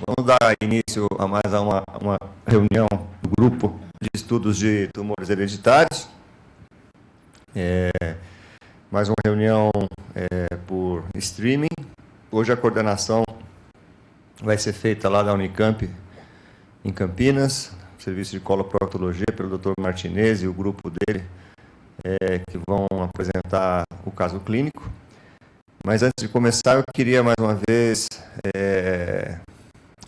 Vamos dar início a mais uma reunião do grupo de estudos de tumores hereditários. Mais uma reunião por streaming. Hoje a coordenação vai ser feita lá da Unicamp, em Campinas, serviço de coloproctologia, pelo Dr. Martinez e o grupo dele, que vão apresentar o caso clínico. Mas antes de começar, eu queria mais uma vez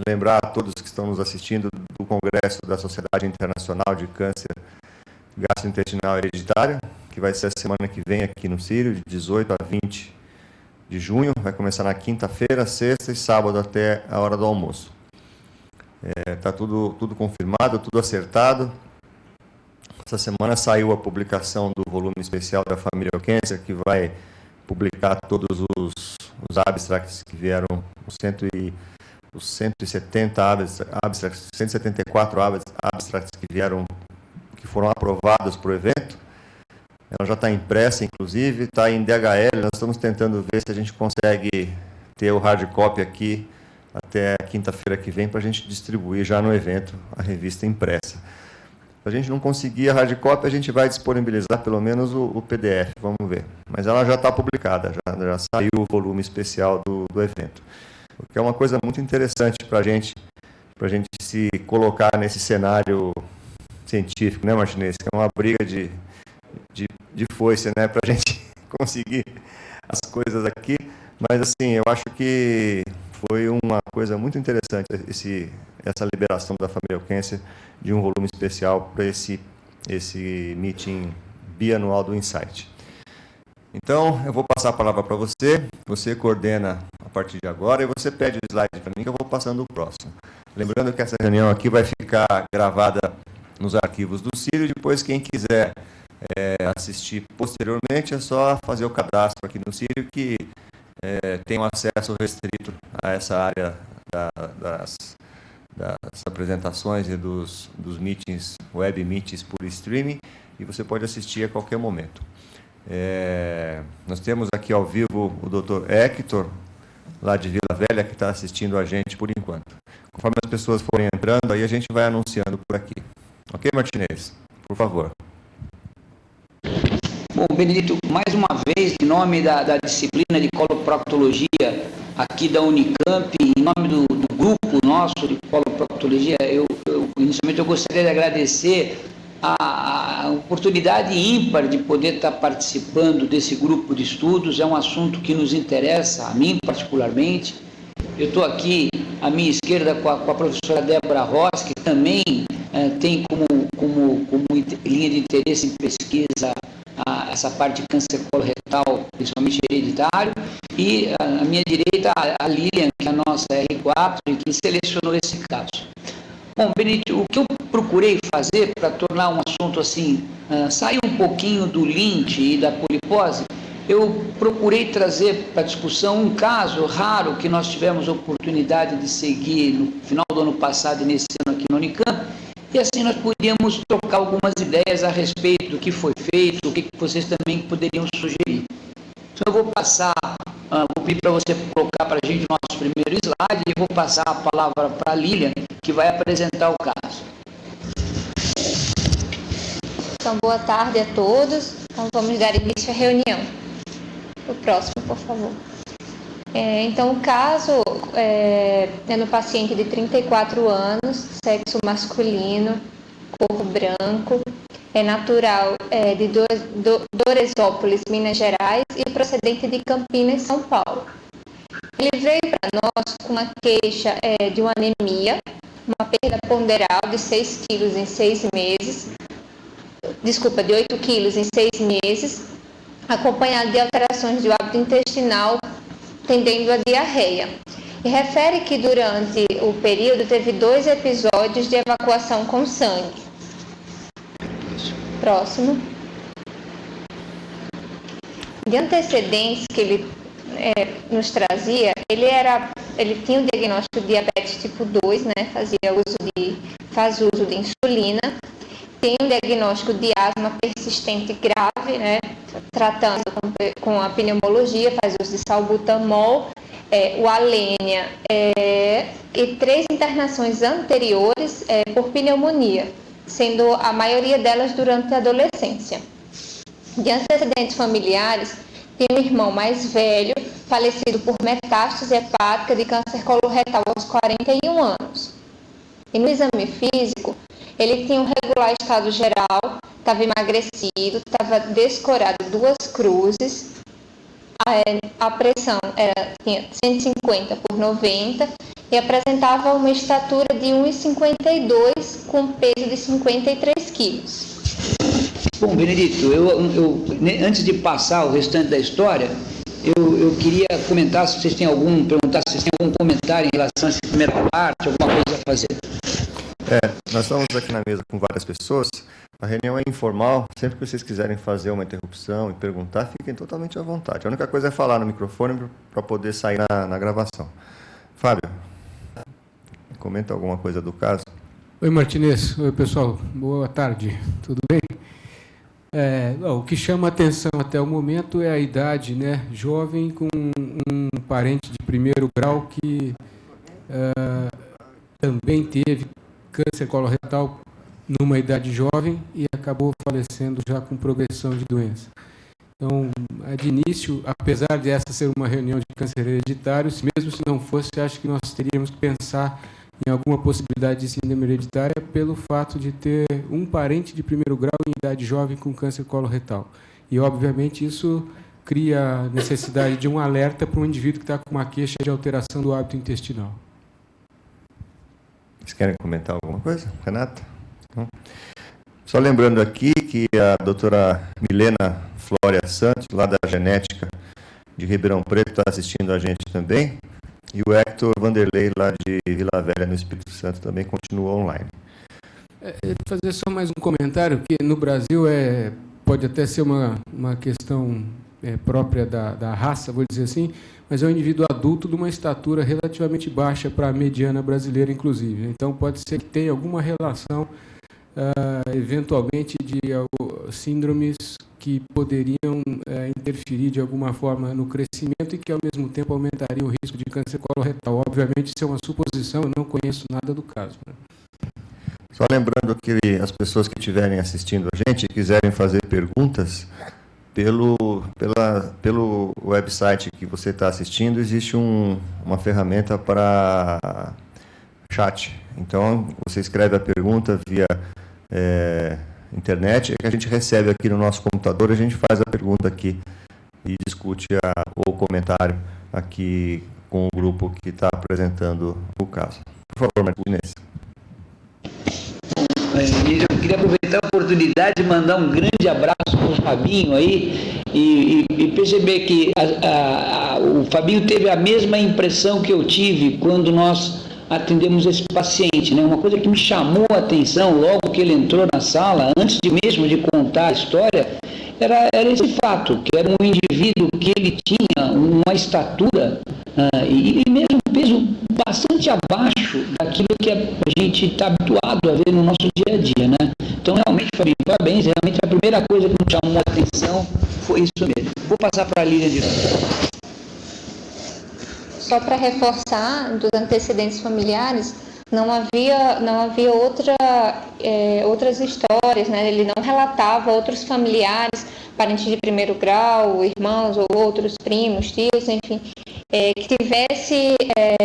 lembrar a todos que estão nos assistindo do Congresso da Sociedade Internacional de Câncer Gastrointestinal Hereditário, que vai ser a semana que vem aqui no Sírio, de 18 a 20 de junho. Vai começar na quinta-feira, sexta e sábado até a hora do almoço. Está tudo confirmado, tudo acertado. Essa semana saiu a publicação do volume especial da Família Cancer, que vai publicar todos os abstracts que vieram, os 170 abstracts, 174 abstracts que foram aprovados para o evento. Ela já está impressa, inclusive, está em DHL. Nós estamos tentando ver se a gente consegue ter o hard copy aqui até quinta-feira que vem para a gente distribuir já no evento a revista impressa. Se a gente não conseguir a hard copy, a gente vai disponibilizar pelo menos o PDF, vamos ver. Mas ela já está publicada, já saiu o volume especial do evento. O que é uma coisa muito interessante para a gente se colocar nesse cenário científico, né, Martinez? Que é uma briga de foice, né, para a gente conseguir as coisas aqui. Mas, assim, eu acho que foi uma coisa muito interessante essa liberação da Família Cancer de um volume especial para esse meeting bianual do Insight. Então, eu vou passar a palavra para você, você coordena a partir de agora e você pede o slide para mim que eu vou passando o próximo. Lembrando que essa reunião aqui vai ficar gravada nos arquivos do Sírio, depois quem quiser assistir posteriormente é só fazer o cadastro aqui no Sírio que tem um acesso restrito a essa área das apresentações e dos meetings, web meetings por streaming, e você pode assistir a qualquer momento. Nós temos aqui ao vivo o Dr. Hector, lá de Vila Velha, que está assistindo a gente por enquanto. Conforme as pessoas forem entrando, aí a gente vai anunciando por aqui. Ok, Martinez? Por favor. Bom, Benedito, mais uma vez, em nome da disciplina de coloproctologia aqui da Unicamp, em nome do grupo nosso de coloproctologia, inicialmente eu gostaria de agradecer a oportunidade ímpar de poder estar participando desse grupo de estudos. É um assunto que nos interessa, a mim particularmente. Eu estou aqui à minha esquerda com a professora Débora Ross, que também tem como linha de interesse em pesquisa essa parte de câncer coloretal, principalmente hereditário, e à minha direita a Lilian, que é a nossa R4, e que selecionou esse caso. Bom, Benedito, o que eu procurei fazer para tornar um assunto assim, sair um pouquinho do Lynch e da polipose, eu procurei trazer para discussão um caso raro que nós tivemos a oportunidade de seguir no final do ano passado e nesse ano aqui no Unicamp, e assim nós podíamos trocar algumas ideias a respeito do que foi feito, o que vocês também poderiam sugerir. Então eu vou pedir para você colocar para a gente o nosso primeiro slide e vou passar a palavra para a Lilian, que vai apresentar o caso. Então, boa tarde a todos. Então, vamos dar início à reunião. O próximo, por favor. Então, o caso é no paciente de 34 anos, sexo masculino, cor branco, é natural de Doresópolis, Minas Gerais, e procedente de Campinas, São Paulo. Ele veio para nós com uma queixa de uma anemia, uma perda ponderal de 6 quilos em 6 meses, de 8 quilos em 6 meses, acompanhado de alterações do hábito intestinal, tendendo à diarreia. E refere que durante o período teve 2 episódios de evacuação com sangue. Próximo. De antecedentes que ele nos trazia, ele tinha o diagnóstico de diabetes tipo 2, né? Faz uso de insulina, tem um diagnóstico de asma persistente grave, né? Tratando com a pneumologia, faz uso de salbutamol, o alênia e 3 internações anteriores por pneumonia, sendo a maioria delas durante a adolescência. De antecedentes familiares, tem um irmão mais velho, falecido por metástase hepática de câncer coloretal aos 41 anos. E no exame físico, ele tinha um regular estado geral, estava emagrecido, estava descorado 2 cruzes, a pressão tinha 150/90 e apresentava uma estatura de 1,52 com peso de 53 quilos. Bom, Benedito, antes de passar o restante da história, eu queria comentar se vocês têm algum comentário em relação a essa primeira parte, alguma coisa a fazer. Nós estamos aqui na mesa com várias pessoas. A reunião é informal. Sempre que vocês quiserem fazer uma interrupção e perguntar, fiquem totalmente à vontade. A única coisa é falar no microfone para poder sair na gravação. Fábio, comenta alguma coisa do caso. Oi, Martinez. Oi, pessoal. Boa tarde. Tudo bem? O que chama a atenção até o momento é a idade, né? Jovem com um parente de primeiro grau que também teve câncer coloretal numa idade jovem e acabou falecendo já com progressão de doença. Então, de início, apesar de essa ser uma reunião de câncer hereditário, mesmo se não fosse, acho que nós teríamos que pensar em alguma possibilidade de síndrome hereditária pelo fato de ter um parente de primeiro grau em idade jovem com câncer coloretal. E, obviamente, isso cria a necessidade de um alerta para um indivíduo que está com uma queixa de alteração do hábito intestinal. Vocês querem comentar alguma coisa, Renata? Não? Só lembrando aqui que a doutora Milena Flória Santos, lá da Genética de Ribeirão Preto, está assistindo a gente também. E o Hector Vanderlei, lá de Vila Velha, no Espírito Santo, também continua online. Fazer só mais um comentário, que no Brasil pode até ser uma questão própria da raça, vou dizer assim, mas é um indivíduo adulto de uma estatura relativamente baixa para a mediana brasileira, inclusive. Então, pode ser que tenha alguma relação, eventualmente, de síndromes que poderiam interferir de alguma forma no crescimento e que, ao mesmo tempo, aumentariam o risco de câncer coloretal. Obviamente, isso é uma suposição, eu não conheço nada do caso, né? Só lembrando que as pessoas que estiverem assistindo a gente e quiserem fazer perguntas, pelo website que você está assistindo, existe uma ferramenta para chat. Então, você escreve a pergunta via internet, que a gente recebe aqui no nosso computador, a gente faz a pergunta aqui e discute o comentário aqui com o grupo que está apresentando o caso. Por favor, Martinez. Eu queria aproveitar a oportunidade de mandar um grande abraço para o Fabinho aí e perceber que o Fabinho teve a mesma impressão que eu tive quando nós atendemos esse paciente, né? Uma coisa que me chamou a atenção logo que ele entrou na sala, antes mesmo de contar a história, era esse fato, que era um indivíduo que ele tinha uma estatura e mesmo um peso bastante abaixo daquilo que a gente está habituado a ver no nosso dia a dia, né? Então, realmente, Fabinho, parabéns, realmente a primeira coisa que me chamou a atenção foi isso mesmo. Vou passar para a Lília de novo. Só para reforçar, dos antecedentes familiares, não havia outras histórias, né? Ele não relatava outros familiares, parentes de primeiro grau, irmãos ou outros primos, tios, enfim, que tivesse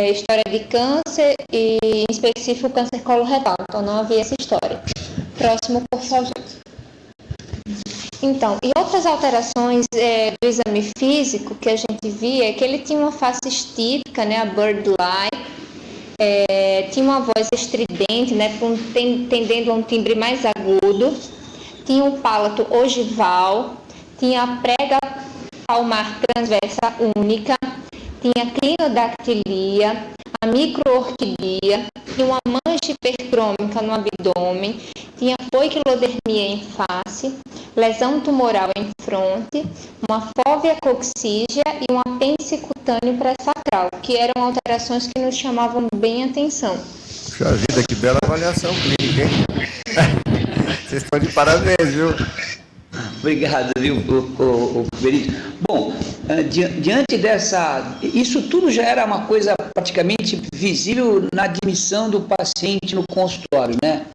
história de câncer e, em específico, câncer coloretal. Então, não havia essa história. Próximo, por favor. Então, e outras alterações do exame físico que a gente via é que ele tinha uma face estípica, né, a bird-like, tinha uma voz estridente, né, tendendo a um timbre mais agudo, tinha um palato ogival, tinha a prega palmar transversa única, tinha clinodactilia, a microorquidia, tinha uma mancha hipertrômica no abdômen, tinha poiquilodermia em face, lesão tumoral em fronte, uma fóvea coxígea e um apêndice cutâneo pré-sacral, que eram alterações que nos chamavam bem a atenção. Puxa vida, que bela avaliação clínica, hein? Vocês estão de parabéns, viu? Obrigado, viu, Benito. Bom, diante dessa... Isso tudo já era uma coisa praticamente visível na admissão do paciente no consultório, né?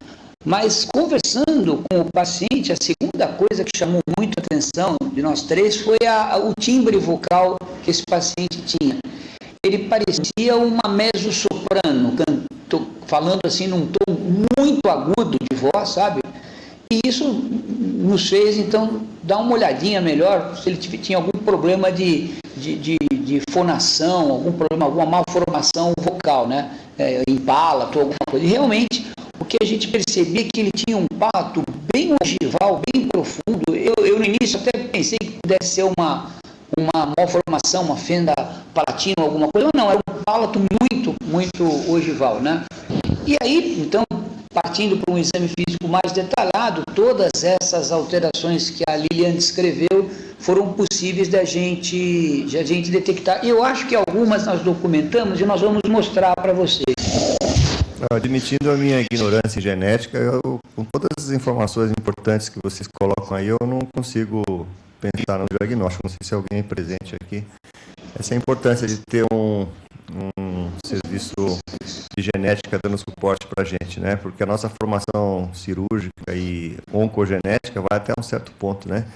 Mas conversando com o paciente, a segunda coisa que chamou muito a atenção de nós três foi o timbre vocal que esse paciente tinha. Ele parecia uma mezzo-soprano, falando assim num tom muito agudo de voz, sabe? E isso nos fez, então, dar uma olhadinha melhor se ele tinha algum problema de fonação, algum problema, alguma malformação vocal, né? Empalato, alguma coisa. E realmente, o que a gente percebia é que ele tinha um palato bem ogival, bem profundo. Eu no início até pensei que pudesse ser uma malformação, uma fenda palatina, alguma coisa. Não, era um palato muito ogival, né? E aí, então, partindo para um exame físico mais detalhado, todas essas alterações que a Lilian descreveu foram possíveis de a gente detectar. E eu acho que algumas nós documentamos e nós vamos mostrar para vocês. Admitindo a minha ignorância em genética, com todas as informações importantes que vocês colocam aí, eu não consigo pensar no diagnóstico. Não sei se alguém é presente aqui. Essa é a importância de ter um serviço de genética dando suporte para a gente, né? Porque a nossa formação cirúrgica e oncogenética vai até um certo ponto, né?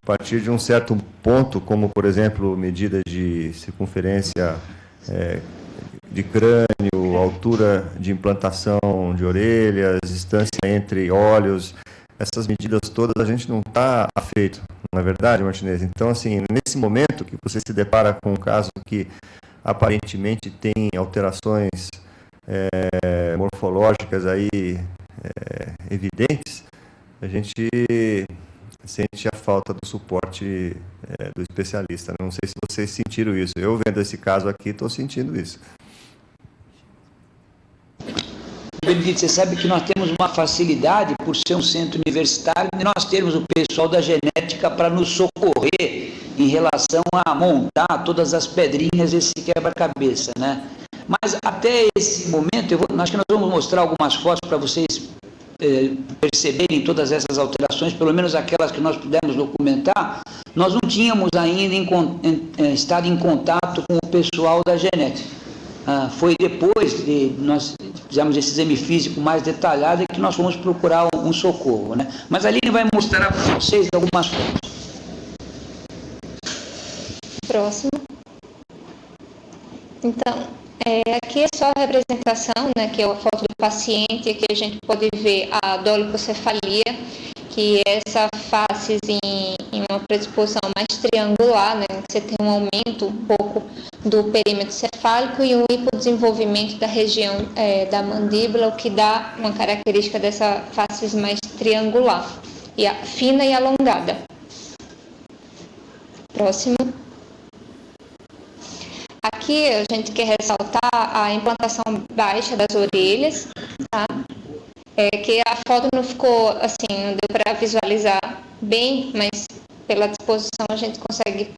A partir de um certo ponto, como, por exemplo, medida de circunferência de crânio, altura de implantação de orelhas, distância entre olhos, essas medidas todas a gente não está afeito, não é verdade, Martinez? Então, assim, nesse momento que você se depara com um caso que aparentemente tem alterações morfológicas aí evidentes, a gente sente a falta do suporte do especialista. Não sei se vocês sentiram isso. Eu, vendo esse caso aqui, estou sentindo isso. Benedito, você sabe que nós temos uma facilidade, por ser um centro universitário, de nós termos o pessoal da genética para nos socorrer em relação a montar todas as pedrinhas desse quebra-cabeça, né? Mas até esse momento, acho que nós vamos mostrar algumas fotos para vocês perceberem todas essas alterações, pelo menos aquelas que nós pudemos documentar. Nós não tínhamos ainda estado em contato com o pessoal da genética. Foi depois de nós fizemos esse exame físico mais detalhado que nós fomos procurar um socorro, né? Mas ali ele vai mostrar para vocês algumas fotos. Próximo. Então, aqui é só a representação, né, que é a foto do paciente. Aqui a gente pode ver a dolicocefalia, que é essa face em uma predisposição mais triangular, né, que você tem um aumento um pouco do perímetro cefálico e um hipodesenvolvimento da região da mandíbula, o que dá uma característica dessa face mais triangular, fina e alongada. Próximo. Aqui a gente quer ressaltar a implantação baixa das orelhas, tá? Que a foto não ficou assim, não deu para visualizar bem, mas pela disposição a gente consegue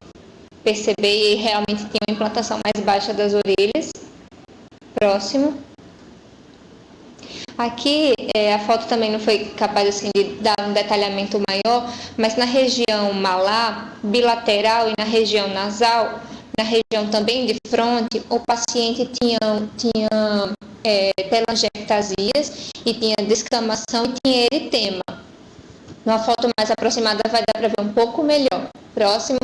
perceber e realmente tem uma implantação mais baixa das orelhas. Próximo. Aqui a foto também não foi capaz assim, de dar um detalhamento maior, mas na região malar, bilateral e na região nasal, na região também de fronte, o paciente tinha telangiectasias e tinha descamação e tinha eritema. Numa foto mais aproximada vai dar para ver um pouco melhor. Próximo.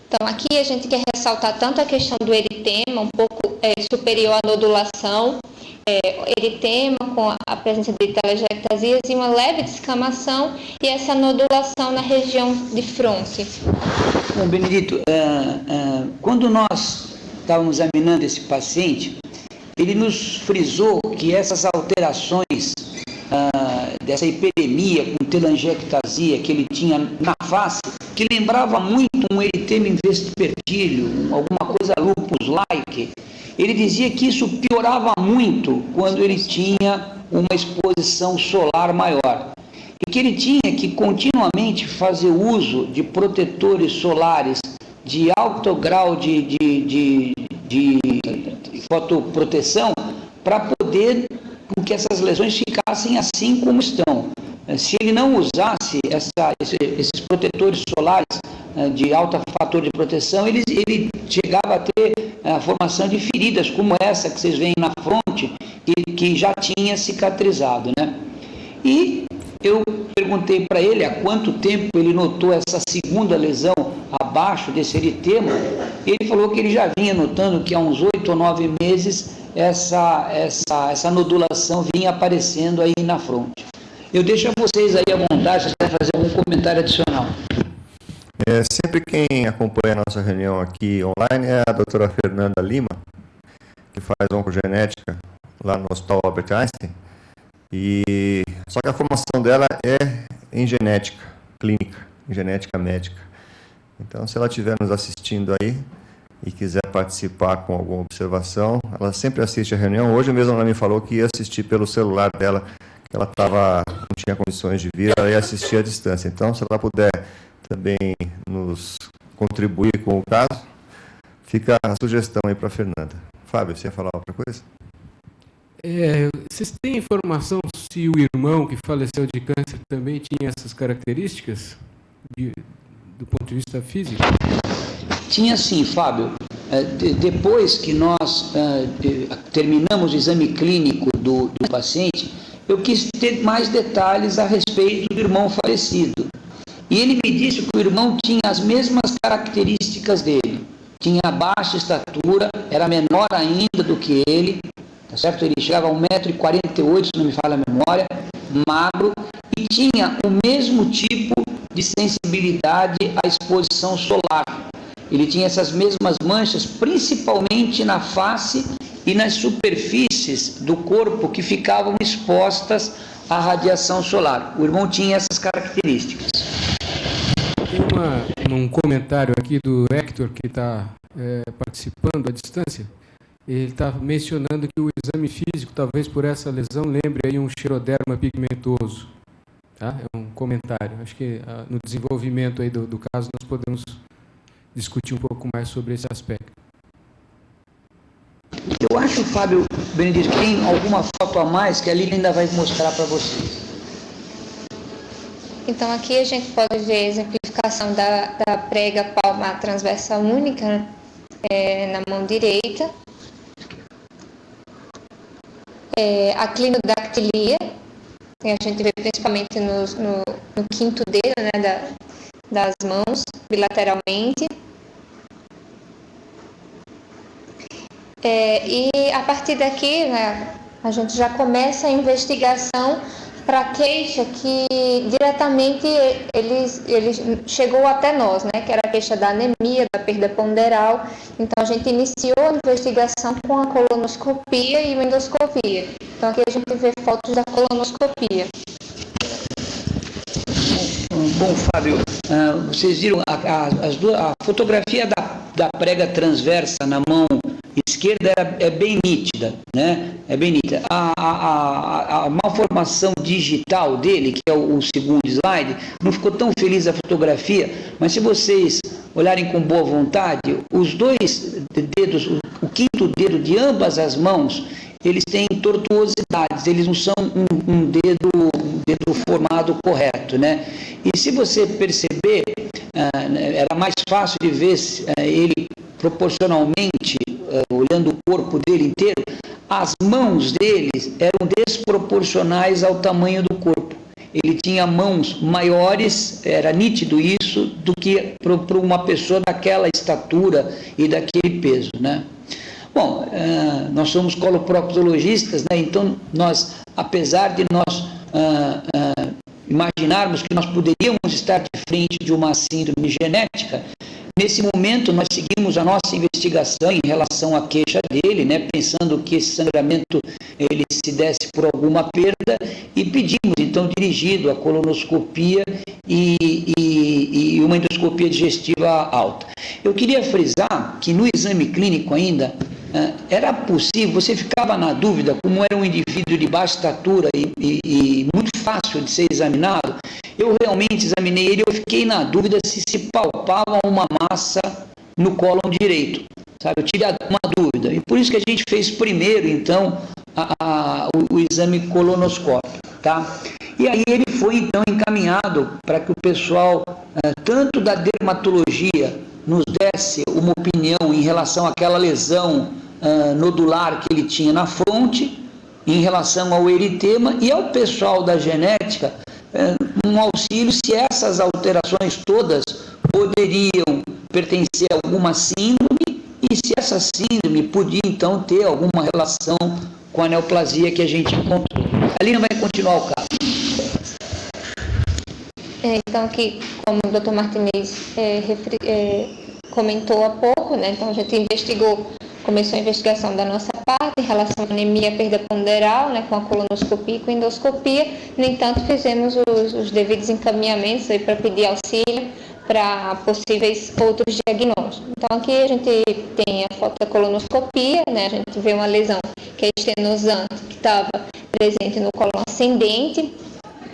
Então, aqui a gente quer ressaltar tanto a questão do eritema, um pouco superior à nodulação, eritema com a presença de telangiectasias e uma leve descamação e essa nodulação na região de fronte. Bom, Benedito, quando nós estávamos examinando esse paciente, ele nos frisou que essas alterações dessa hiperemia com telangiectasia que ele tinha na face, que lembrava muito um eritema vespertilio, alguma coisa lupus-like, ele dizia que isso piorava muito quando ele tinha uma exposição solar maior. E que ele tinha que continuamente fazer uso de protetores solares de alto grau de fotoproteção para poder com que essas lesões ficassem assim como estão. Se ele não usasse esses protetores solares de alto fator de proteção, ele chegava a ter a formação de feridas como essa que vocês veem na fronte, que já tinha cicatrizado, né? E eu perguntei para ele há quanto tempo ele notou essa segunda lesão abaixo desse eritema. Ele falou que ele já vinha notando que há uns 8 ou 9 meses essa nodulação vinha aparecendo aí na fronte. Eu deixo a vocês aí à vontade, se quiser fazer algum comentário adicional. Sempre quem acompanha a nossa reunião aqui online é a doutora Fernanda Lima, que faz oncogenética lá no Hospital Albert Einstein. Só que a formação dela é em genética clínica, em genética médica. Então, se ela estiver nos assistindo aí e quiser participar com alguma observação, ela sempre assiste a reunião. Hoje mesmo ela me falou que ia assistir pelo celular dela, que ela não tinha condições de vir, ela ia assistir à distância. Então, se ela puder também nos contribuir com o caso, fica a sugestão aí para a Fernanda. Fábio, você ia falar outra coisa? Vocês têm informação se o irmão que faleceu de câncer também tinha essas características do ponto de vista físico? Tinha sim, Fábio. Depois que nós terminamos o exame clínico do paciente, eu quis ter mais detalhes a respeito do irmão falecido. E ele me disse que o irmão tinha as mesmas características dele. Tinha baixa estatura, era menor ainda do que ele, tá certo? Ele chegava a 1,48 m, se não me falha a memória, magro, e tinha o mesmo tipo de sensibilidade à exposição solar. Ele tinha essas mesmas manchas, principalmente na face e nas superfícies do corpo que ficavam expostas à radiação solar. O irmão tinha essas características. Tem um comentário aqui do Hector, que está participando à distância. Ele está mencionando que o exame físico, talvez por essa lesão, lembre aí um xeroderma pigmentoso. Tá? É um comentário. Acho que no desenvolvimento aí do caso nós podemos discutir um pouco mais sobre esse aspecto. Eu acho, Fábio Benedito, que tem alguma foto a mais que a Lili ainda vai mostrar para vocês. Então, aqui a gente pode ver a exemplificação da prega palmar transversal única, né? Na mão direita. A clinodactilia, que a gente vê principalmente no quinto dedo, né, das mãos, bilateralmente. E a partir daqui, né, a gente já começa a investigação para a queixa que diretamente ele chegou até nós, né, que era a queixa da anemia, da perda ponderal. Então, a gente iniciou a investigação com a colonoscopia e a endoscopia. Então, aqui a gente vê fotos da colonoscopia. Bom, Fábio, vocês viram a fotografia da prega transversa na mão esquerda é bem nítida, né? É bem nítida. A malformação digital dele, que é o segundo slide, não ficou tão feliz a fotografia, mas se vocês olharem com boa vontade, os dois dedos, o quinto dedo de ambas as mãos, eles têm tortuosidades, eles não são um dedo formado correto, né? E se você perceber, era mais fácil de ver ele proporcionalmente, olhando o corpo dele inteiro, as mãos dele eram desproporcionais ao tamanho do corpo. Ele tinha mãos maiores, era nítido isso, do que para uma pessoa daquela estatura e daquele peso, né? Bom, nós somos coloproctologistas, né? Então nós, apesar de nós imaginarmos que nós poderíamos estar de frente de uma síndrome genética, nesse momento nós seguimos a nossa investigação em relação à queixa dele, né? Pensando que esse sangramento ele se desse por alguma perda, e pedimos então dirigido a colonoscopia e uma endoscopia digestiva alta. Eu queria frisar que no exame clínico ainda era possível, você ficava na dúvida, como era um indivíduo de baixa estatura e muito fácil de ser examinado. Eu realmente examinei ele, eu fiquei na dúvida se palpava uma massa no cólon direito, sabe? Eu tive uma dúvida, e por isso que a gente fez primeiro, então, o exame colonoscópico, tá? E aí ele foi então encaminhado para que o pessoal, tanto da dermatologia, nos desse uma opinião em relação àquela lesão nodular que ele tinha na fronte, em relação ao eritema, e ao pessoal da genética, um auxílio se essas alterações todas poderiam pertencer a alguma síndrome, e se essa síndrome podia então ter alguma relação com a neoplasia que a gente encontrou. A Lina vai continuar o caso. Então, aqui, como o Dr. Martinez comentou há pouco, né, então a gente começou a investigação da nossa parte em relação à anemia, perda ponderal, né, com a colonoscopia e com a endoscopia. No entanto, fizemos os devidos encaminhamentos para pedir auxílio para possíveis outros diagnósticos. Então, aqui a gente tem a foto da colonoscopia, né, a gente vê uma lesão que é estenosante, que estava presente no cólon ascendente.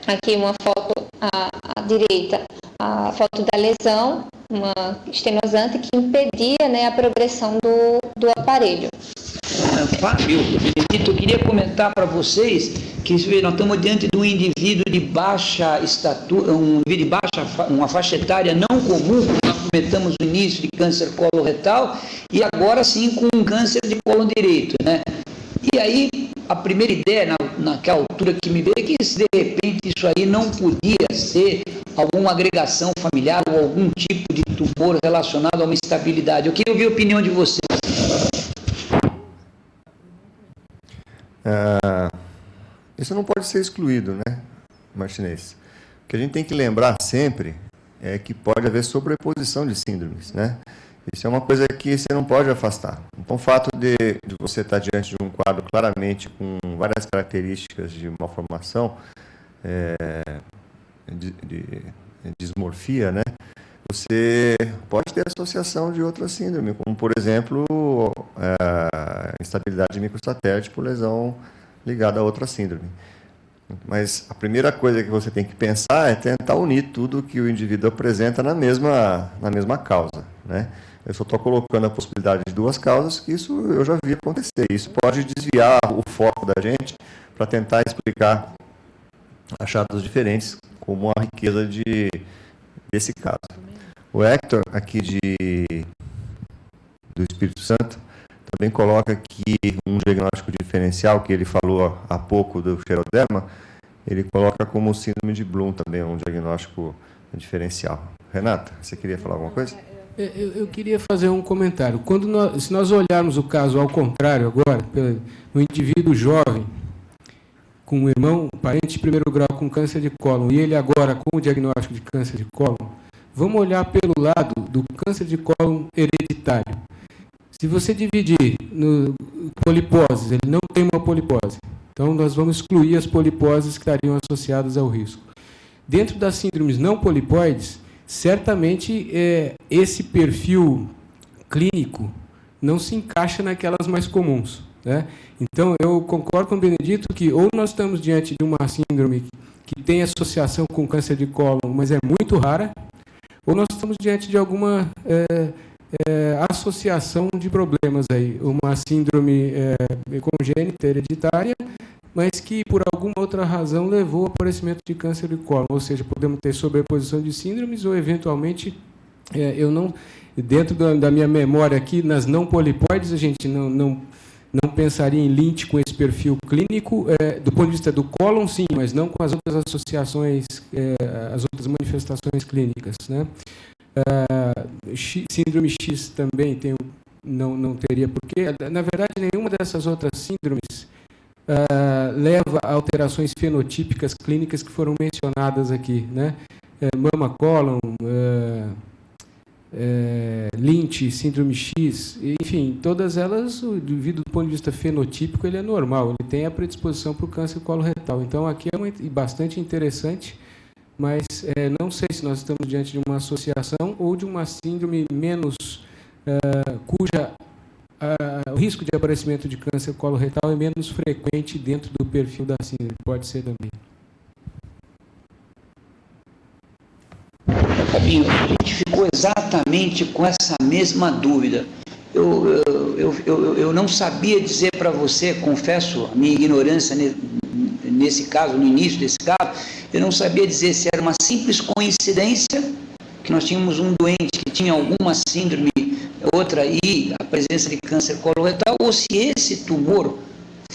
Aqui uma foto à direita, a foto da lesão, uma estenosante que impedia, né, a progressão do aparelho. Fábio, Benedito, eu queria comentar para vocês que nós estamos diante de um indivíduo de baixa estatura, uma faixa etária não comum, como nós comentamos no início, de câncer coloretal, e agora sim com um câncer de colo direito, né? E aí, a primeira ideia, naquela altura que me veio, é que de repente isso aí não podia ser alguma agregação familiar ou algum tipo de tumor relacionado a uma instabilidade. Eu queria ouvir a opinião de vocês. Isso não pode ser excluído, né, Martinez? O que a gente tem que lembrar sempre é que pode haver sobreposição de síndromes, né? Isso é uma coisa que você não pode afastar. Então, o fato de você estar diante de um quadro claramente com várias características de malformação, de dismorfia, né? Você pode ter associação de outra síndrome, como, por exemplo, a instabilidade microsatélite por lesão ligada a outra síndrome. Mas a primeira coisa que você tem que pensar é tentar unir tudo que o indivíduo apresenta na mesma causa, né? Eu só estou colocando a possibilidade de duas causas, que isso eu já vi acontecer. Isso pode desviar o foco da gente para tentar explicar achados diferentes, como a riqueza desse caso. O Hector, aqui do Espírito Santo, também coloca aqui um diagnóstico diferencial, que ele falou há pouco do xeroderma, ele coloca como síndrome de Bloom também, um diagnóstico diferencial. Renata, você queria falar alguma coisa? Eu queria fazer um comentário. Se nós olharmos o caso ao contrário agora, um indivíduo jovem, com um irmão, parente de primeiro grau com câncer de cólon, e ele agora com o diagnóstico de câncer de cólon, vamos olhar pelo lado do câncer de cólon hereditário. Se você dividir no poliposes, ele não tem uma polipose. Então, nós vamos excluir as poliposes que estariam associadas ao risco. Dentro das síndromes não polipoides, certamente esse perfil clínico não se encaixa naquelas mais comuns, né? Então, eu concordo com o Benedito que ou nós estamos diante de uma síndrome que tem associação com câncer de cólon, mas é muito rara, ou nós estamos diante de alguma associação de problemas aí, uma síndrome congênita, hereditária, mas que por alguma outra razão levou ao aparecimento de câncer de cólon, ou seja, podemos ter sobreposição de síndromes ou eventualmente, eu não, dentro da minha memória aqui, nas não polipoides, a gente não pensaria em linte com esse perfil clínico, do ponto de vista do cólon, sim, mas não com as outras associações, as outras manifestações clínicas, né? Síndrome X também não teria porquê. Na verdade, nenhuma dessas outras síndromes leva a alterações fenotípicas clínicas que foram mencionadas aqui, né? Mama cólon, Lynch, síndrome X, enfim, todas elas, o indivíduo do ponto de vista fenotípico, ele é normal, ele tem a predisposição para o câncer coloretal. Então, aqui é bastante interessante, mas não sei se nós estamos diante de uma associação ou de uma síndrome menos, cuja o risco de aparecimento de câncer coloretal é menos frequente dentro do perfil da síndrome, pode ser também. Fabinho, a gente ficou exatamente com essa mesma dúvida. Eu não sabia dizer para você, confesso a minha ignorância nesse caso, no início desse caso, eu não sabia dizer se era uma simples coincidência, que nós tínhamos um doente que tinha alguma síndrome, outra e a presença de câncer coloretal, ou se esse tumor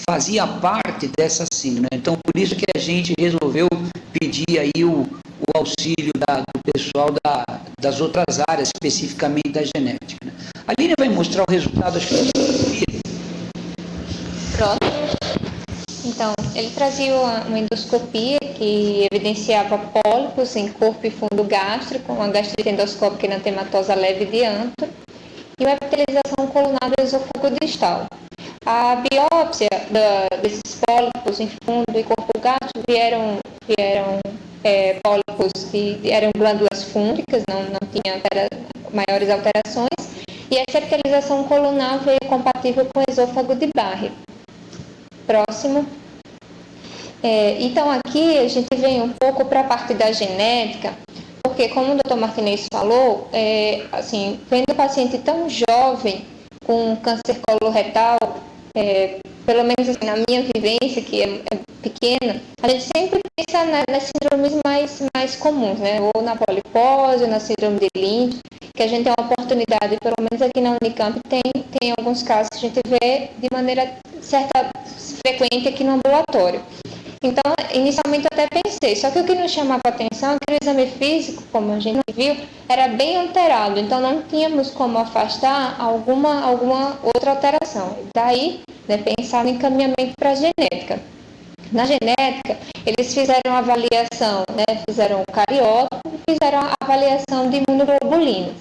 fazia parte dessa síndrome. Então, por isso que a gente resolveu pedir aí o auxílio do pessoal das outras áreas, especificamente da genética. Né? A Aline vai mostrar o resultado, acho que Próximo. Então, ele trazia uma endoscopia que evidenciava pólipos em corpo e fundo gástrico, uma gastrite endoscópica e anatematosa leve de antro, e uma epitelização colunar do esôfago distal. A biópsia desses pólipos em fundo e corpo gástrico vieram pólipos que eram glândulas fúngicas, não tinham maiores alterações, e essa epitelização colunar veio compatível com o esôfago de Barre. Próximo. Então, aqui a gente vem um pouco para a parte da genética, porque, como o Dr. Martinez falou, assim, vendo o paciente tão jovem com câncer coloretal, pelo menos assim, na minha vivência, que é pequena, a gente sempre pensa nas síndromes mais comuns, né? Ou na polipose, ou na síndrome de Lynch, que a gente tem uma oportunidade, pelo menos aqui na Unicamp, tem alguns casos que a gente vê de maneira frequente aqui no ambulatório. Então, inicialmente eu até pensei, só que o que nos chamava a atenção é que o exame físico, como a gente viu, era bem alterado, então não tínhamos como afastar alguma outra alteração. Daí, né, pensar no encaminhamento para a genética. Na genética, eles fizeram a avaliação, né, fizeram o cariótipo e fizeram a avaliação de imunoglobulinas.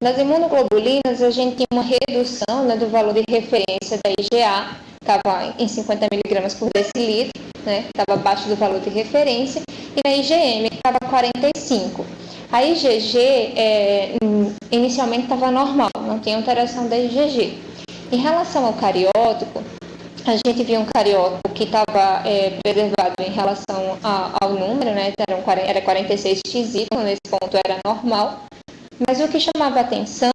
Nas imunoglobulinas, a gente tinha uma redução, né, do valor de referência da IgA, estava em 50 mg por decilitro, né, estava abaixo do valor de referência, e na IgM estava 45. A IgG inicialmente estava normal, não tinha alteração da IgG. Em relação ao cariótipo, a gente viu um cariótipo que estava preservado em relação ao número, né, era 46XY, nesse ponto era normal, mas o que chamava a atenção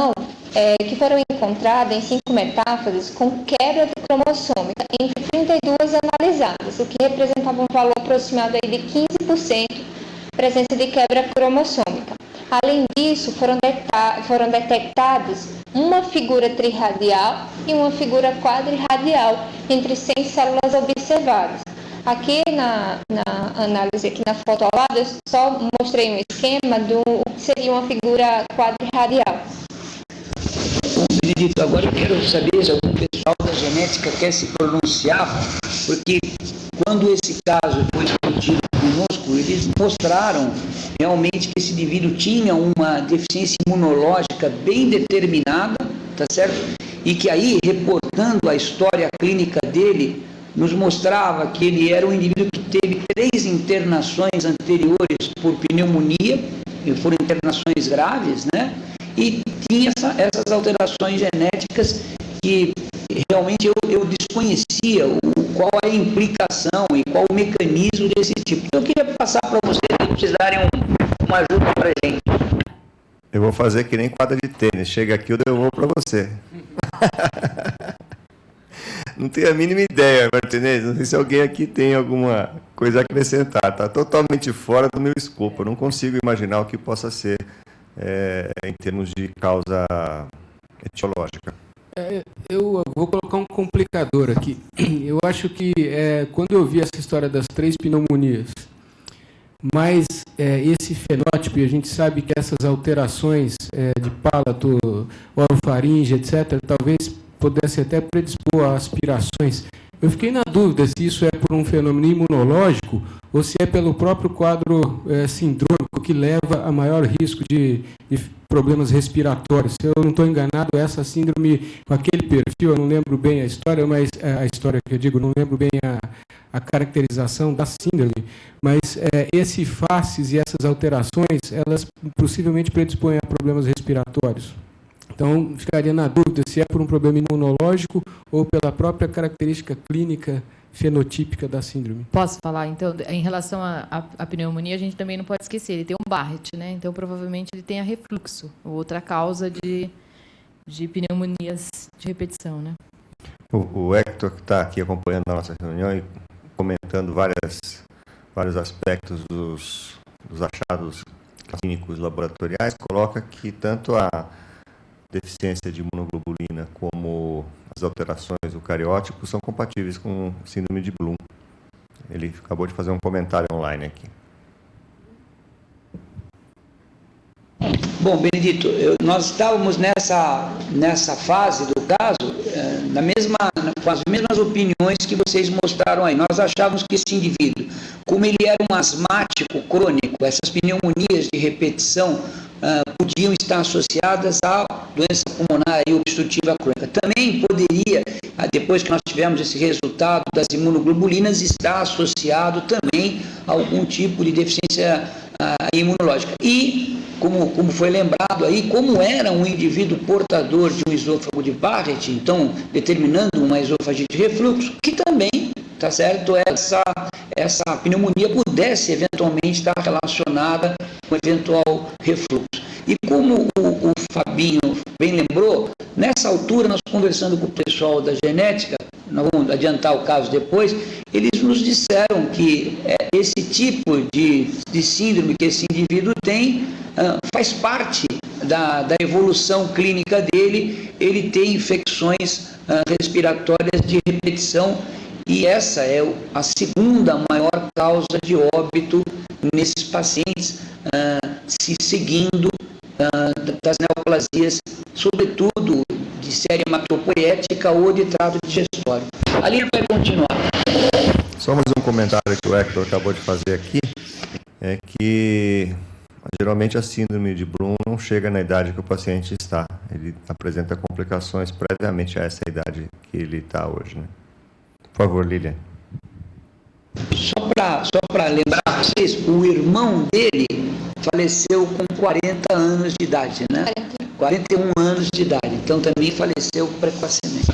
é que foram encontradas em 5 metáfases com quebra de cromossômica entre 32 analisadas, o que representava um valor aproximado aí de 15% presença de quebra cromossômica. Além disso, foram detectadas uma figura trirradial e uma figura quadrirradial entre 100 células observadas. Aqui na análise, aqui na foto ao lado, eu só mostrei um esquema do que seria uma figura quadrirradial. Bom, Benedito, agora eu quero saber se algum pessoal da genética quer se pronunciar, porque quando esse caso foi discutido conosco, eles mostraram realmente que esse indivíduo tinha uma deficiência imunológica bem determinada, tá certo? E que aí, reportando a história clínica dele, nos mostrava que ele era um indivíduo que teve 3 internações anteriores por pneumonia, e foram internações graves, né? E tinha essas alterações genéticas que realmente eu desconhecia qual é a implicação e qual o mecanismo desse tipo. Então, eu queria passar para vocês, se vocês darem uma ajuda para a gente. Eu vou fazer que nem quadra de tênis. Chega aqui, eu devolvo para você. Não tenho a mínima ideia, Martinez. Não sei se alguém aqui tem alguma coisa a acrescentar. Está totalmente fora do meu escopo. Eu não consigo imaginar o que possa ser em termos de causa etiológica. Eu vou colocar um complicador aqui. Eu acho que quando eu vi essa história das 3 pneumonias, mas esse fenótipo, e a gente sabe que essas alterações de palato, orofaringe, etc., talvez pudesse até predispor a aspirações. Eu fiquei na dúvida se isso é por um fenômeno imunológico ou se é pelo próprio quadro sindrômico que leva a maior risco de problemas respiratórios. Se eu não estou enganado, essa síndrome, com aquele perfil, eu não lembro bem a história, mas a história que eu digo, não lembro bem a caracterização da síndrome, mas esse faces e essas alterações, elas possivelmente predispõem a problemas respiratórios. Então, ficaria na dúvida se é por um problema imunológico ou pela própria característica clínica fenotípica da síndrome. Posso falar? Então, em relação à pneumonia, a gente também não pode esquecer, ele tem um Barrett, né? Então, provavelmente, ele tenha refluxo, outra causa de pneumonias de repetição, né? O Hector, que está aqui acompanhando a nossa reunião e comentando vários aspectos dos achados clínicos laboratoriais, coloca que tanto a deficiência de imunoglobulina como as alterações do cariótipo são compatíveis com síndrome de Bloom. Ele acabou de fazer um comentário online aqui. Bom, Benedito, nós estávamos nessa fase do caso, com as mesmas opiniões que vocês mostraram aí. Nós achávamos que esse indivíduo, como ele era um asmático crônico, essas pneumonias de repetição podiam estar associadas à doença pulmonar e obstrutiva crônica. Também poderia, depois que nós tivemos esse resultado das imunoglobulinas, estar associado também a algum tipo de deficiência imunológica. E, como foi lembrado aí, como era um indivíduo portador de um esôfago de Barrett, então determinando uma esofagite de refluxo, que também, tá certo, essa pneumonia pudesse eventualmente estar relacionada com eventual refluxo. E como o Fabinho bem lembrou, nessa altura, nós conversando com o pessoal da genética, nós vamos adiantar o caso depois, eles nos disseram que esse tipo de síndrome que esse indivíduo tem faz parte da evolução clínica dele. Ele tem infecções respiratórias de repetição e essa é a segunda maior causa de óbito nesses pacientes, se seguindo das neoplasias, sobretudo de série hematopoética ou de trato digestório. A linha vai continuar. Só mais um comentário que o Hector acabou de fazer aqui, é que geralmente a síndrome de Bloom não chega na idade que o paciente está. Ele apresenta complicações previamente a essa idade que ele está hoje, né? Por favor, Lilian. Só para lembrar vocês, o irmão dele faleceu com 40 anos de idade, né? 41 anos de idade, então também faleceu precocemente.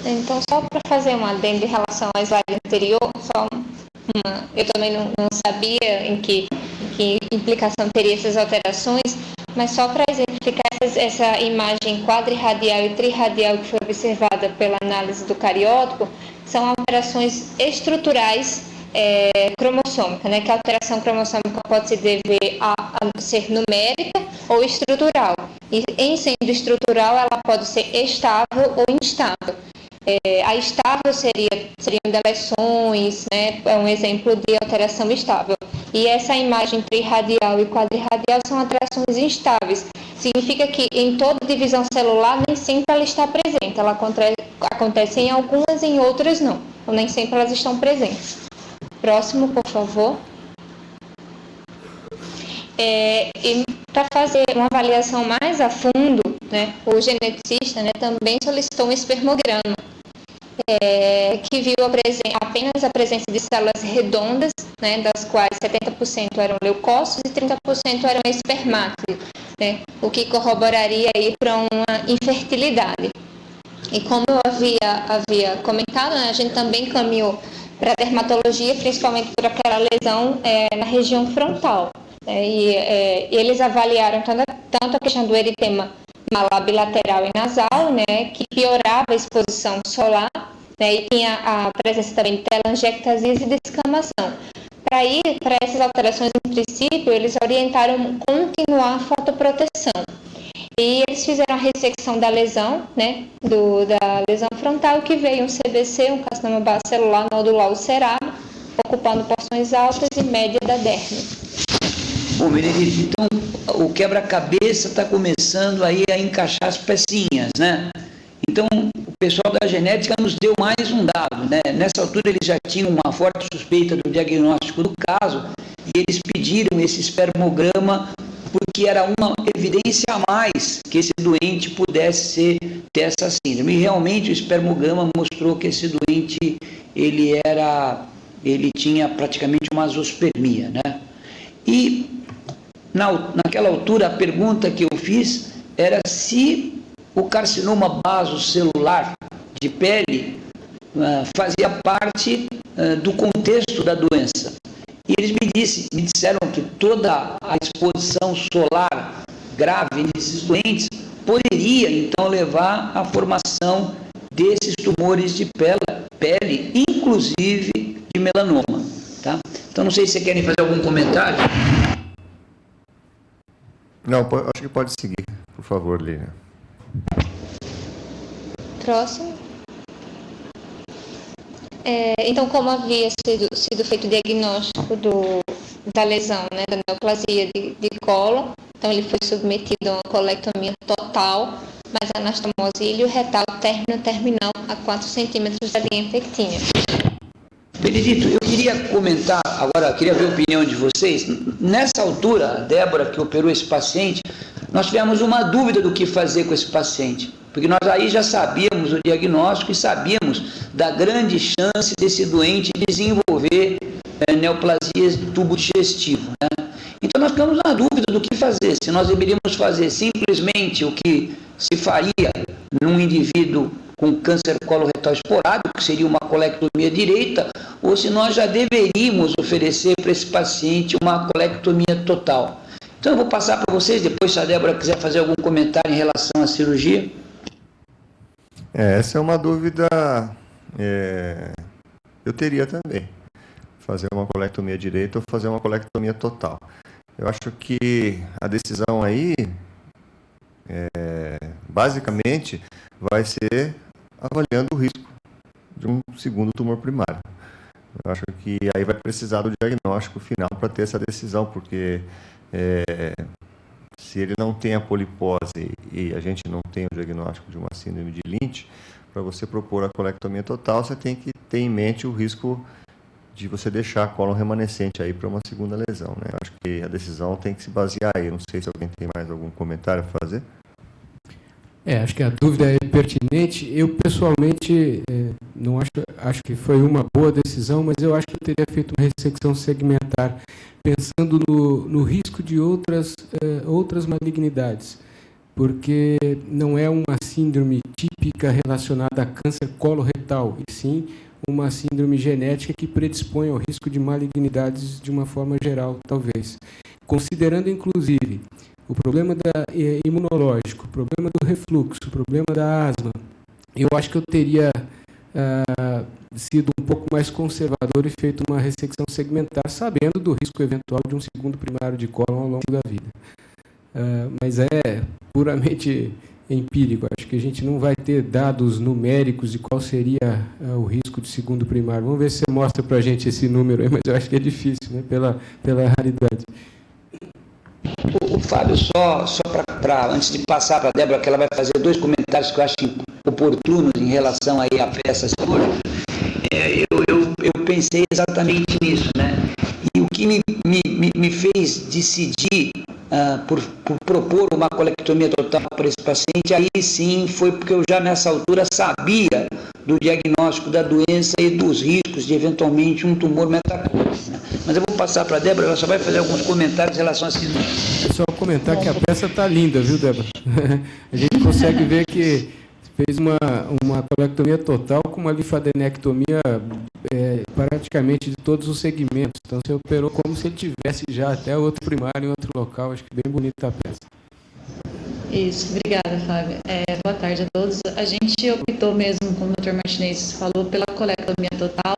Então, só para fazer um adendo em relação ao slide anterior, eu também não sabia em que implicação teria essas alterações, mas só para exemplificar essa imagem quadrirradial e trirradial que foi observada pela análise do cariótipo, são alterações estruturais cromossômicas, né? Que a alteração cromossômica pode se dever a ser numérica ou estrutural. E em sendo estrutural, ela pode ser estável ou instável. A estável seriam deleções, né? É um exemplo de alteração estável. E essa imagem trirradial e quadrirradial são alterações instáveis. Significa que em toda divisão celular nem sempre ela está presente. Ela acontece em algumas, em outras não. Ou nem sempre elas estão presentes. Próximo, por favor. E para fazer uma avaliação mais a fundo, né, o geneticista, né, também solicitou um espermograma, que viu apenas a presença de células redondas, né, das quais 70% eram leucócitos e 30% eram espermátidos, né, o que corroboraria aí para uma infertilidade. E como eu havia comentado, né, a gente também caminhou para a dermatologia, principalmente por aquela lesão na região frontal. E eles avaliaram tanto a questão do eritema malar bilateral e nasal, né, que piorava a exposição solar, né, e tinha a presença também de telangiectasias e descamação. Para essas alterações, em princípio, eles orientaram continuar a fotoproteção. E eles fizeram a ressecção da lesão, né, da lesão frontal, que veio um CBC, um carcinoma bacelular nodular ulcerado, ocupando porções altas e médias da derme. Bom, Benedito, então o quebra-cabeça está começando aí a encaixar as pecinhas, né? Então, o pessoal da genética nos deu mais um dado, né? Nessa altura eles já tinham uma forte suspeita do diagnóstico do caso e eles pediram esse espermograma porque era uma evidência a mais que esse doente pudesse ter essa síndrome. E realmente o espermograma mostrou que esse doente ele tinha praticamente uma azoospermia, né? E naquela altura a pergunta que eu fiz era se o carcinoma basocelular de pele fazia parte do contexto da doença. E eles me disseram que toda a exposição solar grave nesses doentes poderia então levar à formação desses tumores de pele, inclusive de melanoma. Tá? Então, não sei se vocês querem fazer algum comentário. Não, acho que pode seguir, por favor, Lívia. Próximo. Então, como havia sido feito o diagnóstico da lesão, né, da neoplasia de cólon, então ele foi submetido a uma colectomia total, mas a anastomose ilioretal terminal a 4 centímetros da linha pectínea. Benedito, eu queria comentar, agora, queria ver a opinião de vocês. Nessa altura, a Débora, que operou esse paciente, nós tivemos uma dúvida do que fazer com esse paciente, porque nós aí já sabíamos o diagnóstico e sabíamos da grande chance desse doente desenvolver neoplasias do tubo digestivo, né? Então nós ficamos na dúvida do que fazer, se nós deveríamos fazer simplesmente o que se faria num indivíduo com câncer coloretal esporádico, que seria uma colectomia direita, ou se nós já deveríamos oferecer para esse paciente uma colectomia total. Então eu vou passar para vocês, depois se a Débora quiser fazer algum comentário em relação à cirurgia. Essa é uma dúvida, eu teria também, fazer uma colectomia direita ou fazer uma colectomia total. Eu acho que a decisão aí, basicamente, vai ser avaliando o risco de um segundo tumor primário. Eu acho que aí vai precisar do diagnóstico final para ter essa decisão, porque se ele não tem a polipose e a gente não tem o diagnóstico de uma síndrome de Lynch, para você propor a colectomia total, você tem que ter em mente o risco de você deixar a cólon remanescente aí para uma segunda lesão, né? Acho que a decisão tem que se basear aí. Não sei se alguém tem mais algum comentário a fazer. Acho que a dúvida é pertinente. Eu, pessoalmente, não acho que foi uma boa decisão, mas eu acho que eu teria feito uma ressecção segmentar, pensando no risco de outras malignidades, porque não é uma síndrome típica relacionada a câncer coloretal, e sim uma síndrome genética que predispõe ao risco de malignidades de uma forma geral, talvez. Considerando, inclusive, o problema imunológico, o problema do refluxo, o problema da asma, eu acho que eu teria sido um pouco mais conservador e feito uma ressecção segmentar, sabendo do risco eventual de um segundo primário de cólon ao longo da vida. Mas é puramente empírico. Acho que a gente não vai ter dados numéricos de qual seria o risco de segundo primário. Vamos ver se você mostra para a gente esse número aí, mas eu acho que é difícil, né, pela raridade. O Fábio, só para antes de passar para a Débora, que ela vai fazer 2 comentários que eu acho oportunos em relação aí à peça cirúrgica, eu pensei exatamente nisso, né? E o que me fez decidir por propor uma colectomia total para esse paciente, aí sim foi porque eu já nessa altura sabia do diagnóstico da doença e dos riscos de eventualmente um tumor metacólico, né? Mas eu vou passar para a Débora, ela só vai fazer alguns comentários em relação a isso. É só comentar que a peça está linda, viu, Débora? A gente consegue ver que fez uma colectomia total com uma linfadenectomia praticamente de todos os segmentos. Então, você operou como se ele tivesse já até outro primário em outro local. Acho que bem bonita a peça. Isso, obrigada, Fábio. Boa tarde a todos. A gente optou mesmo, como o Dr. Martinez falou, pela colectomia total,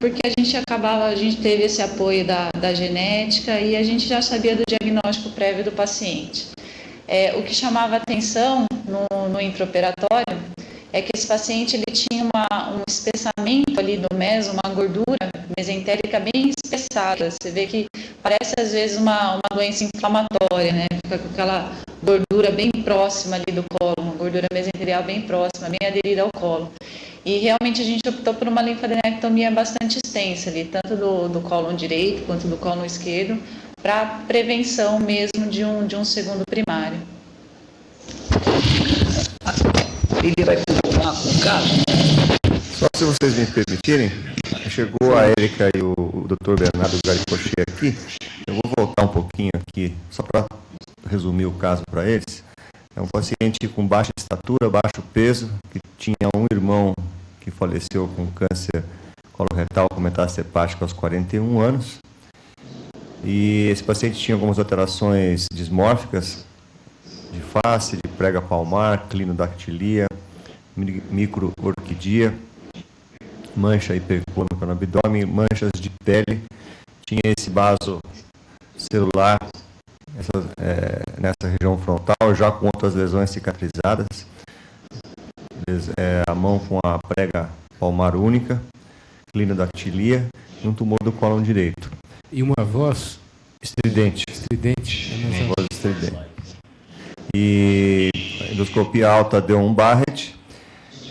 porque a gente teve esse apoio da genética e a gente já sabia do diagnóstico prévio do paciente. O que chamava atenção no intraoperatório é que esse paciente ele tinha um espessamento ali do meso, uma gordura mesentérica bem espessada. Você vê que parece às vezes uma doença inflamatória, né? Fica com aquela gordura bem próxima ali do colo, uma gordura mesentérica bem próxima, bem aderida ao colo. E realmente a gente optou por uma linfadenectomia bastante extensa ali, tanto do cólon direito quanto do cólon esquerdo, para prevenção mesmo de um segundo primário. Ele vai continuar com o caso? Só se vocês me permitirem, chegou a Érica e o Dr. Bernardo Garicochê aqui. Eu vou voltar um pouquinho aqui, só para resumir o caso para eles. É um paciente com baixa estatura, baixo peso, que tinha um irmão que faleceu com câncer coloretal com metástase hepática aos 41 anos. E esse paciente tinha algumas alterações dismórficas de face, de prega palmar, clinodactilia, microorquidia. mancha hipercrômica no abdômen, manchas de pele, tinha esse vaso celular nessa região frontal, já com outras lesões cicatrizadas, a mão com a prega palmar única, clinodactilia e um tumor do cólon direito. E uma voz estridente. Uma voz estridente. E a endoscopia alta deu um Barrett,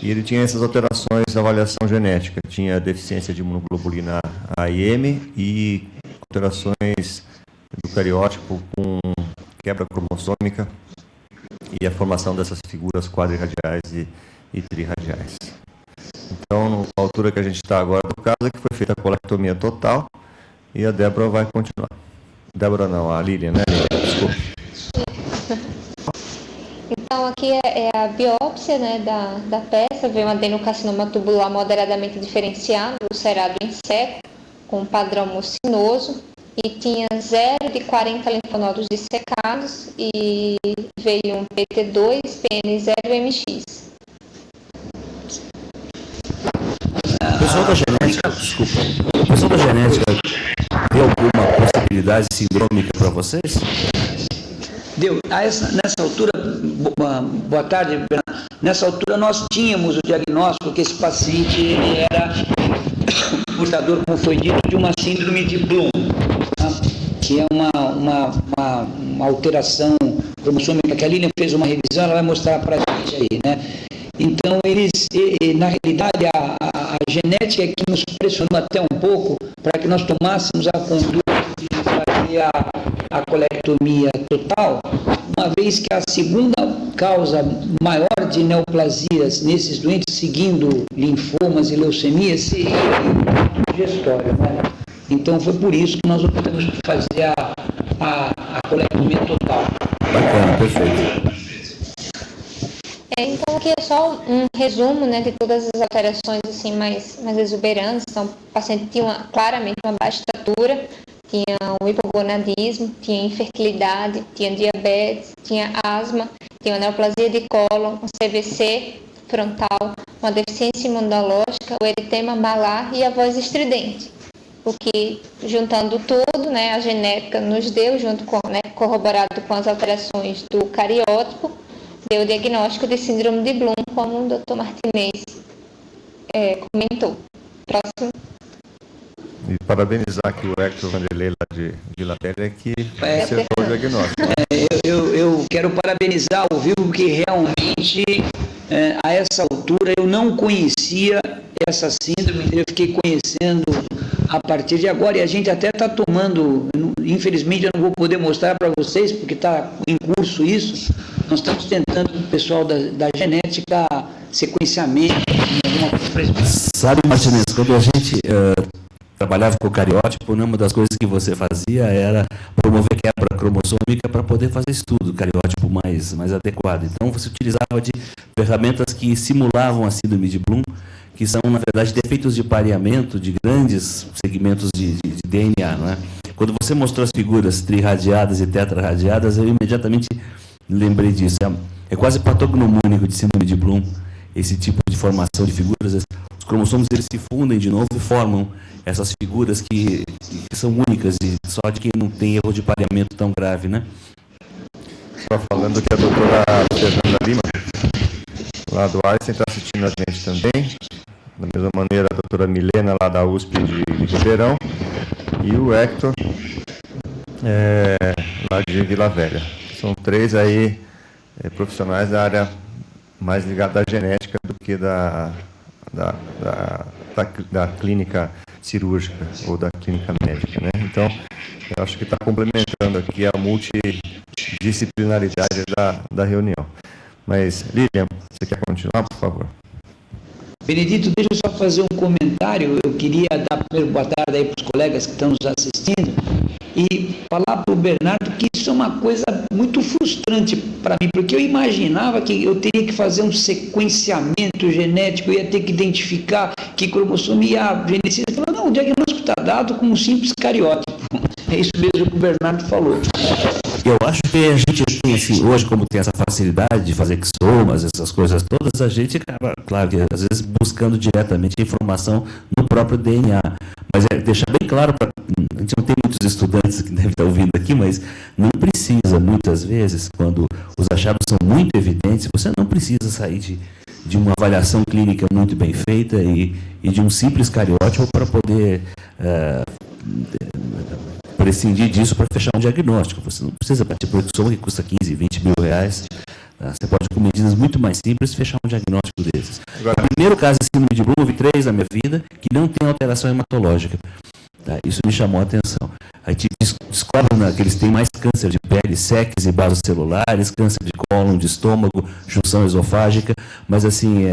e ele tinha essas alterações da avaliação genética. Tinha deficiência de imunoglobulina A/M e alterações do cariótipo com quebra cromossômica e a formação dessas figuras quadrirradiais e trirradiais. Então, a altura que a gente está agora do caso é que foi feita a colectomia total e a Débora vai continuar. Débora não, a Lilian, né? Desculpe. Então, aqui é a biópsia, né, da peça, veio um adenocarcinoma tubular moderadamente diferenciado, ulcerado em seco, com um padrão mucinoso, e tinha 0 de 40 linfonodos dissecados, e veio um PT2, PN0 e MX. O pessoal da genética, desculpa, o pessoal da genética deu alguma possibilidade sindrômica para vocês? Deu. Nessa altura, boa tarde, Bernardo. Nessa altura nós tínhamos o diagnóstico que esse paciente ele era portador, como foi dito, de uma síndrome de Bloom, tá? Que é uma alteração cromossômica que a Lilian fez uma revisão, ela vai mostrar para a gente aí, né? Então, na realidade, a genética é que nos pressionou até um pouco para que nós tomássemos a conduta de fazer a colectomia total, uma vez que a segunda causa maior de neoplasias nesses doentes, seguindo linfomas e leucemias, seria o digestório, né? Então, foi por isso que nós optamos por fazer a colectomia total. Bacana, perfeito. Então, aqui é só um resumo, né, de todas as alterações assim, mais exuberantes. Então, o paciente tinha claramente uma baixa estatura, tinha um hipogonadismo, tinha infertilidade, tinha diabetes, tinha asma, tinha uma neoplasia de cólon, um CVC frontal, uma deficiência imunológica, o eritema malar e a voz estridente. O que, juntando tudo, né, a genética nos deu, junto com, né, corroborado com as alterações do cariótipo, deu o diagnóstico de síndrome de Bloom, como o Dr. Martinez comentou. Próximo. E parabenizar aqui o Hector Vanderlei lá de Vila Velha, que acertou o diagnóstico. Eu quero parabenizar o vivo, porque realmente, a essa altura, eu não conhecia essa síndrome, eu fiquei conhecendo a partir de agora, e a gente até está tomando, infelizmente eu não vou poder mostrar para vocês, porque está em curso isso, nós estamos tentando com o pessoal da genética, sequenciamento, alguma coisa. Sabe, Martinez, quando a gente trabalhava com o cariótipo, uma das coisas que você fazia era promover quebra cromossômica para poder fazer estudo, cariótipo mais adequado. Então, você utilizava de ferramentas que simulavam a síndrome de Bloom, que são, na verdade, defeitos de pareamento de grandes segmentos de DNA, não é? Quando você mostrou as figuras trirradiadas e tetrarradiadas, eu imediatamente lembrei disso. É quase patognomônico de síndrome de Bloom, esse tipo de formação de figuras. Os cromossomos eles se fundem de novo e formam essas figuras que são únicas e só de quem não tem erro de pareamento tão grave, né? Só falando que a doutora Fernanda Lima, lá do Einstein, está assistindo a gente também. Da mesma maneira, a doutora Milena, lá da USP de Ribeirão. E o Hector, lá de Vila Velha. São três aí profissionais da área mais ligada à genética do que da clínica cirúrgica ou da clínica médica, né? Então, eu acho que está complementando aqui a multidisciplinaridade da reunião. Mas, Lilian, você quer continuar, por favor? Benedito, deixa eu só fazer um comentário. Eu queria dar primeiro boa tarde aí para os colegas que estão nos assistindo e falar para o Bernardo que isso é uma coisa muito frustrante para mim, porque eu imaginava que eu teria que fazer um sequenciamento genético, eu ia ter que identificar que cromossomo, e a geneticista falou, não, o diagnóstico está dado com um simples cariótipo. É isso mesmo que o Bernardo falou. Eu acho que a gente tem, assim, hoje, como tem essa facilidade de fazer exomas, essas coisas todas, a gente acaba, claro, que às vezes buscando diretamente a informação no próprio DNA. Mas é deixar bem claro, a gente não tem muitos estudantes que devem estar ouvindo aqui, mas não precisa, muitas vezes, quando os achados são muito evidentes, você não precisa sair de uma avaliação clínica muito bem feita e de um simples cariótipo para poder prescindir disso para fechar um diagnóstico. Você não precisa partir por exoma que custa 15, 20 mil reais. Você pode, com medidas muito mais simples, fechar um diagnóstico desses. O primeiro caso de síndrome de Bloom, houve 3 na minha vida, que não tem alteração hematológica. Tá? Isso me chamou a atenção. A gente descobre que eles têm mais câncer de pele, seques e vasos celulares, câncer de cólon, de estômago, junção esofágica, mas assim,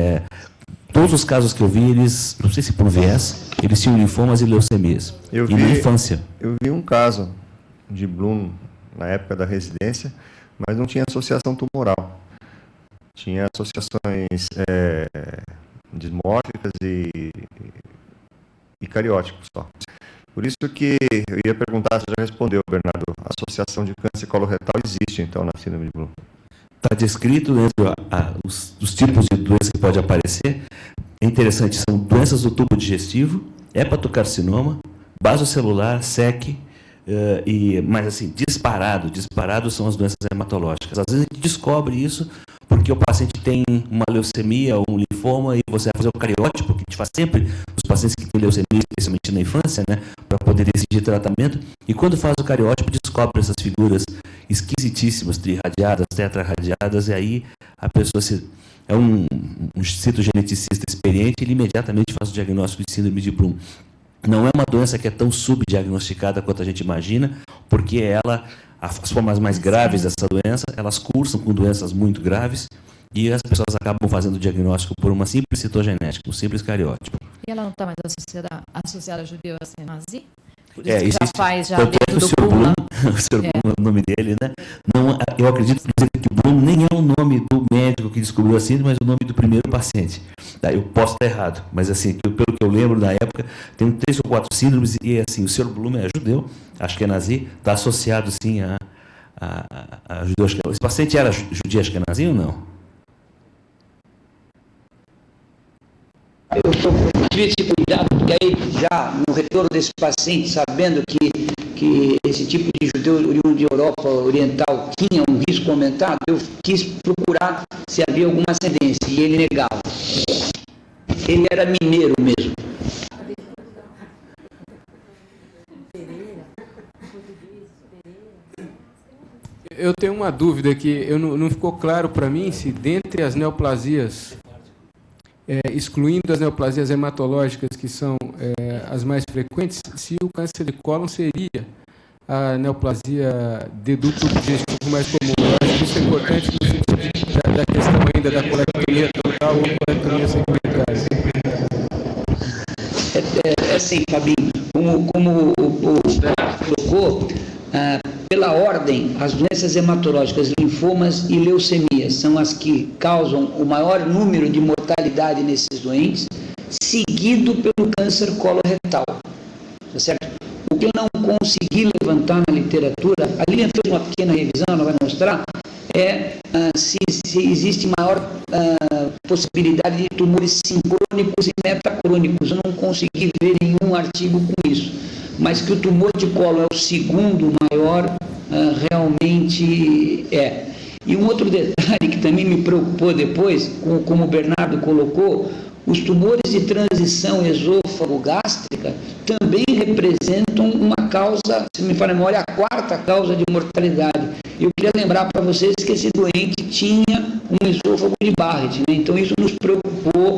todos os casos que eu vi, eles, não sei se por viés, eles tinham linfomas e leucemias. Na infância. Eu vi um caso de Bloom na época da residência, mas não tinha associação tumoral. Tinha associações dismórficas e carióticos só. Por isso que eu ia perguntar, você já respondeu, Bernardo, a associação de câncer coloretal existe, então, na síndrome de Bloom? Está descrito dentro os tipos de doenças que pode aparecer. É interessante, são doenças do tubo digestivo, hepatocarcinoma, basocelular, SEC, mas assim, disparado são as doenças hematológicas. Às vezes a gente descobre isso porque o paciente tem uma leucemia ou um linfoma e você vai fazer o cariótipo, que a gente faz sempre os pacientes que têm leucemia, especialmente na infância, né, para poder exigir tratamento. E quando faz o cariótipo, descobre essas figuras esquisitíssimas, trirradiadas, tetrarradiadas, e aí a pessoa é um citogeneticista experiente, ele imediatamente faz o diagnóstico de síndrome de Bloom. Não é uma doença que é tão subdiagnosticada quanto a gente imagina, porque as formas mais graves dessa doença, elas cursam com doenças muito graves e as pessoas acabam fazendo o diagnóstico por uma simples citogenética, um simples cariótipo. E ela não está mais associada a judeu a ser nazi? Existe, já faz já tanto dentro o do Sr. Bloom, Bloom, o Sr. Bloom é o nome dele, né? Não, eu acredito que Bloom nem é o nome do médico que descobriu a síndrome, mas o nome do primeiro paciente. Eu posso estar errado, mas assim, pelo que eu lembro da época, tem 3 ou 4 síndromes e assim, o Sr. Bloom é judeu, acho que é nazi, está associado sim a judeu ashkenazí. Esse paciente era judia ashkenazí ou não? Eu tive esse cuidado, porque aí já no retorno desse paciente, sabendo que esse tipo de judeu oriundo de Europa Oriental tinha um risco aumentado, eu quis procurar se havia alguma ascendência, e ele negava. Ele era mineiro mesmo. Eu tenho uma dúvida que não ficou claro para mim se dentre as neoplasias, excluindo as neoplasias hematológicas, que são as mais frequentes, se o câncer de cólon seria a neoplasia de duto digestivo mais comum. Eu acho que isso é importante no sentido da questão ainda da colectomia total ou colectomia segmentária. Assim, Fabinho, como o Bernardo colocou, pela ordem, as doenças hematológicas, linfomas e leucemias são as que causam o maior número de mortalidade nesses doentes, seguido pelo câncer coloretal. Tá certo? O que eu não consegui levantar na literatura, a Lilian fez uma pequena revisão, ela vai mostrar, se existe maior possibilidade de tumores sincrônicos e metacrônicos. Eu não consegui ver nenhum artigo com isso, mas que o tumor de colo é o segundo maior, realmente é. E um outro detalhe que também me preocupou depois, como o Bernardo colocou, os tumores de transição esôfago-gástrica também representam uma causa, se me falha a memória, a 4ª causa de mortalidade. Eu queria lembrar para vocês que esse doente tinha um esôfago de Barrett, né? Então isso nos preocupou.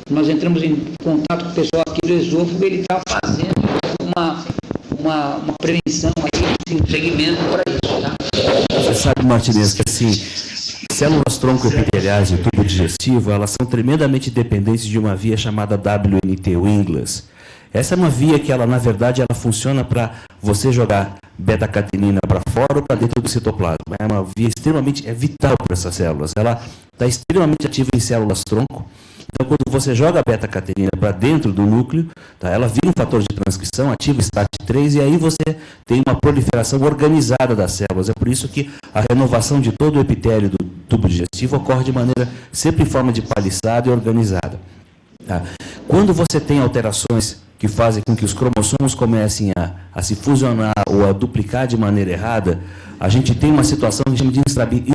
Nós entramos em contato com o pessoal aqui do esôfago, ele está fazendo uma prevenção aí, um segmento para isso. Tá? Você sabe, Martinez, que assim, células troncoepiteliais do tubo digestivo, elas são tremendamente dependentes de uma via chamada WNT, Winglas. Essa é uma via que, na verdade, ela funciona para você jogar beta-catenina para fora ou para dentro do citoplasma. É uma via extremamente vital para essas células. Ela está extremamente ativa em células tronco Então, quando você joga a beta-catenina para dentro do núcleo, tá, ela vira um fator de transcrição, ativa o STAT3, e aí você tem uma proliferação organizada das células. É por isso que a renovação de todo o epitélio do tubo digestivo ocorre de maneira sempre em forma de paliçada e organizada. Tá? Quando você tem alterações que fazem com que os cromossomos comecem a se fusionar ou a duplicar de maneira errada, a gente tem uma situação que chama de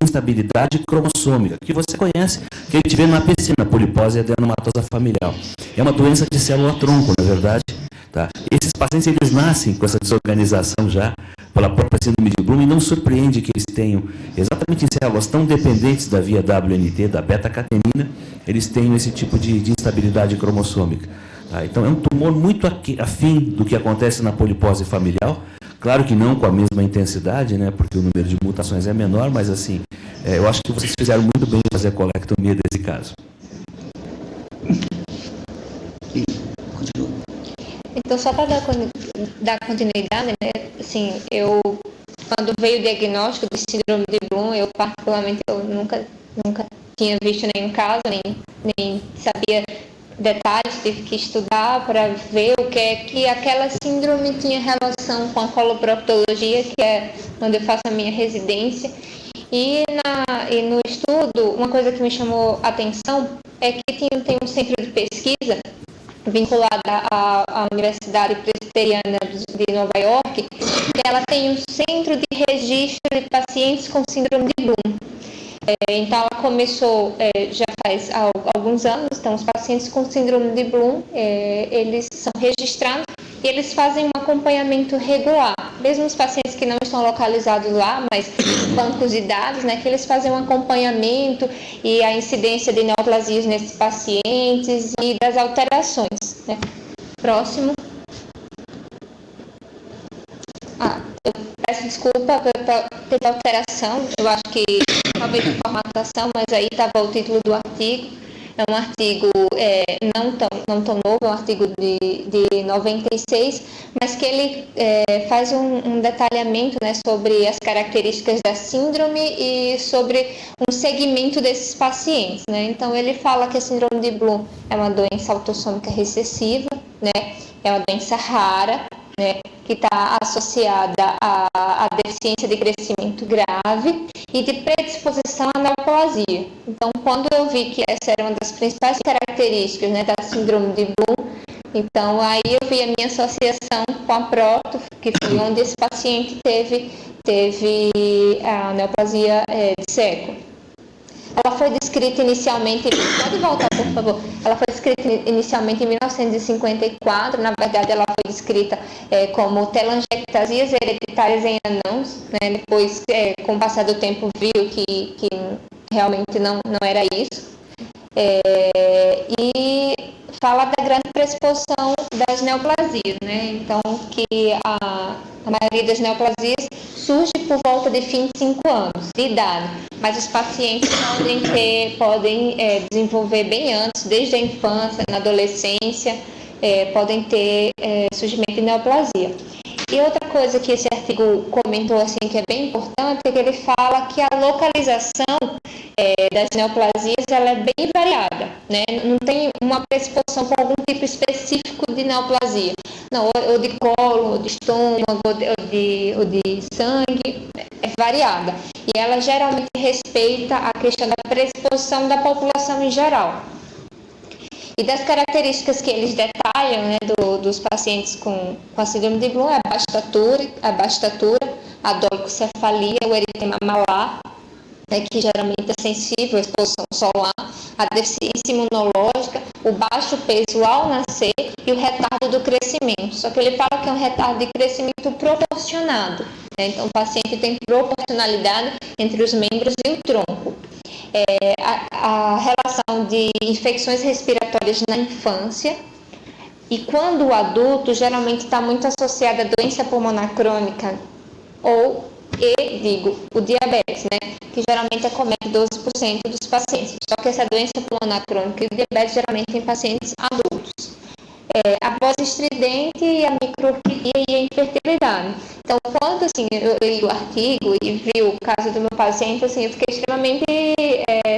instabilidade cromossômica, que você conhece, que a gente vê na APC, na polipose adenomatosa familiar. É uma doença de célula-tronco, na verdade. Tá? Esses pacientes, eles nascem com essa desorganização já, pela própria síndrome de Bloom, e não surpreende que eles tenham, exatamente em células tão dependentes da via WNT, da beta-catenina, eles tenham esse tipo de instabilidade cromossômica. Tá? Então, é um tumor muito afim do que acontece na polipose familiar. Claro que não com a mesma intensidade, né, porque o número de mutações é menor, mas assim, eu acho que vocês fizeram muito bem em fazer a colectomia desse caso. Então, só para dar continuidade, né, assim, quando veio o diagnóstico de síndrome de Bloom, eu particularmente nunca tinha visto nenhum caso, nem sabia detalhes, tive que estudar para ver o que é que aquela síndrome tinha relação com a coloproctologia, que é onde eu faço a minha residência. E no estudo, uma coisa que me chamou a atenção é que tem um centro de pesquisa vinculado à Universidade Presbiteriana de Nova York, que ela tem um centro de registro de pacientes com síndrome de Bloom. Então, ela começou já faz alguns anos. Então, os pacientes com síndrome de Bloom, eles são registrados e eles fazem um acompanhamento regular. Mesmo os pacientes que não estão localizados lá, mas bancos de dados, né, que eles fazem um acompanhamento e a incidência de neoplasias nesses pacientes e das alterações. Né. Próximo. Eu peço desculpa pela alteração, eu acho que talvez de formatação, mas aí estava o título do artigo. É um artigo não tão novo, é um artigo de 96, mas que ele faz um detalhamento, né, sobre as características da síndrome e sobre um segmento desses pacientes. Né? Então, ele fala que a síndrome de Bloom é uma doença autossômica recessiva, né? É uma doença rara, né, que está associada à deficiência de crescimento grave e de predisposição à neoplasia. Então, quando eu vi que essa era uma das principais características, né, da síndrome de Bloom, então aí eu vi a minha associação com a próto, que foi onde esse paciente teve a neoplasia de Seco. Ela foi descrita inicialmente, pode voltar, por favor, ela foi descrita inicialmente em 1954, na verdade ela foi descrita como telangiectasias hereditárias em anãos, né? Depois, com o passar do tempo, viu que realmente não era isso. E fala da grande predisposição das neoplasias, né? Então, que a maioria das neoplasias surge por volta de 25 anos de idade, mas os pacientes podem desenvolver bem antes, desde a infância, na adolescência, podem ter surgimento de neoplasia. E outra coisa que esse artigo comentou assim, que é bem importante, é que ele fala que a localização das neoplasias ela é bem variada, né? Não tem uma predisposição com algum tipo específico de neoplasia. Não, ou de colo, ou de estômago, ou de sangue, é variada. E ela geralmente respeita a questão da predisposição da população em geral. E das características que eles detalham, né, dos pacientes com a síndrome de Bloom, é a baixa estatura, a dolicocefalia, o eritema malar, né, que geralmente é sensível à exposição solar, a deficiência imunológica, o baixo peso ao nascer e o retardo do crescimento. Só que ele fala que é um retardo de crescimento proporcionado, né? Então, o paciente tem proporcionalidade entre os membros e o tronco. A relação de infecções respiratórias na infância e quando o adulto geralmente está muito associada à doença pulmonar crônica o diabetes, né, que geralmente acomete 12% dos pacientes. Só que essa doença pulmonar crônica e o diabetes geralmente em pacientes adultos. a voz estridente e a microorquidia e a infertilidade. Então, quando assim, eu li o artigo e vi o caso do meu paciente, assim, eu fiquei extremamente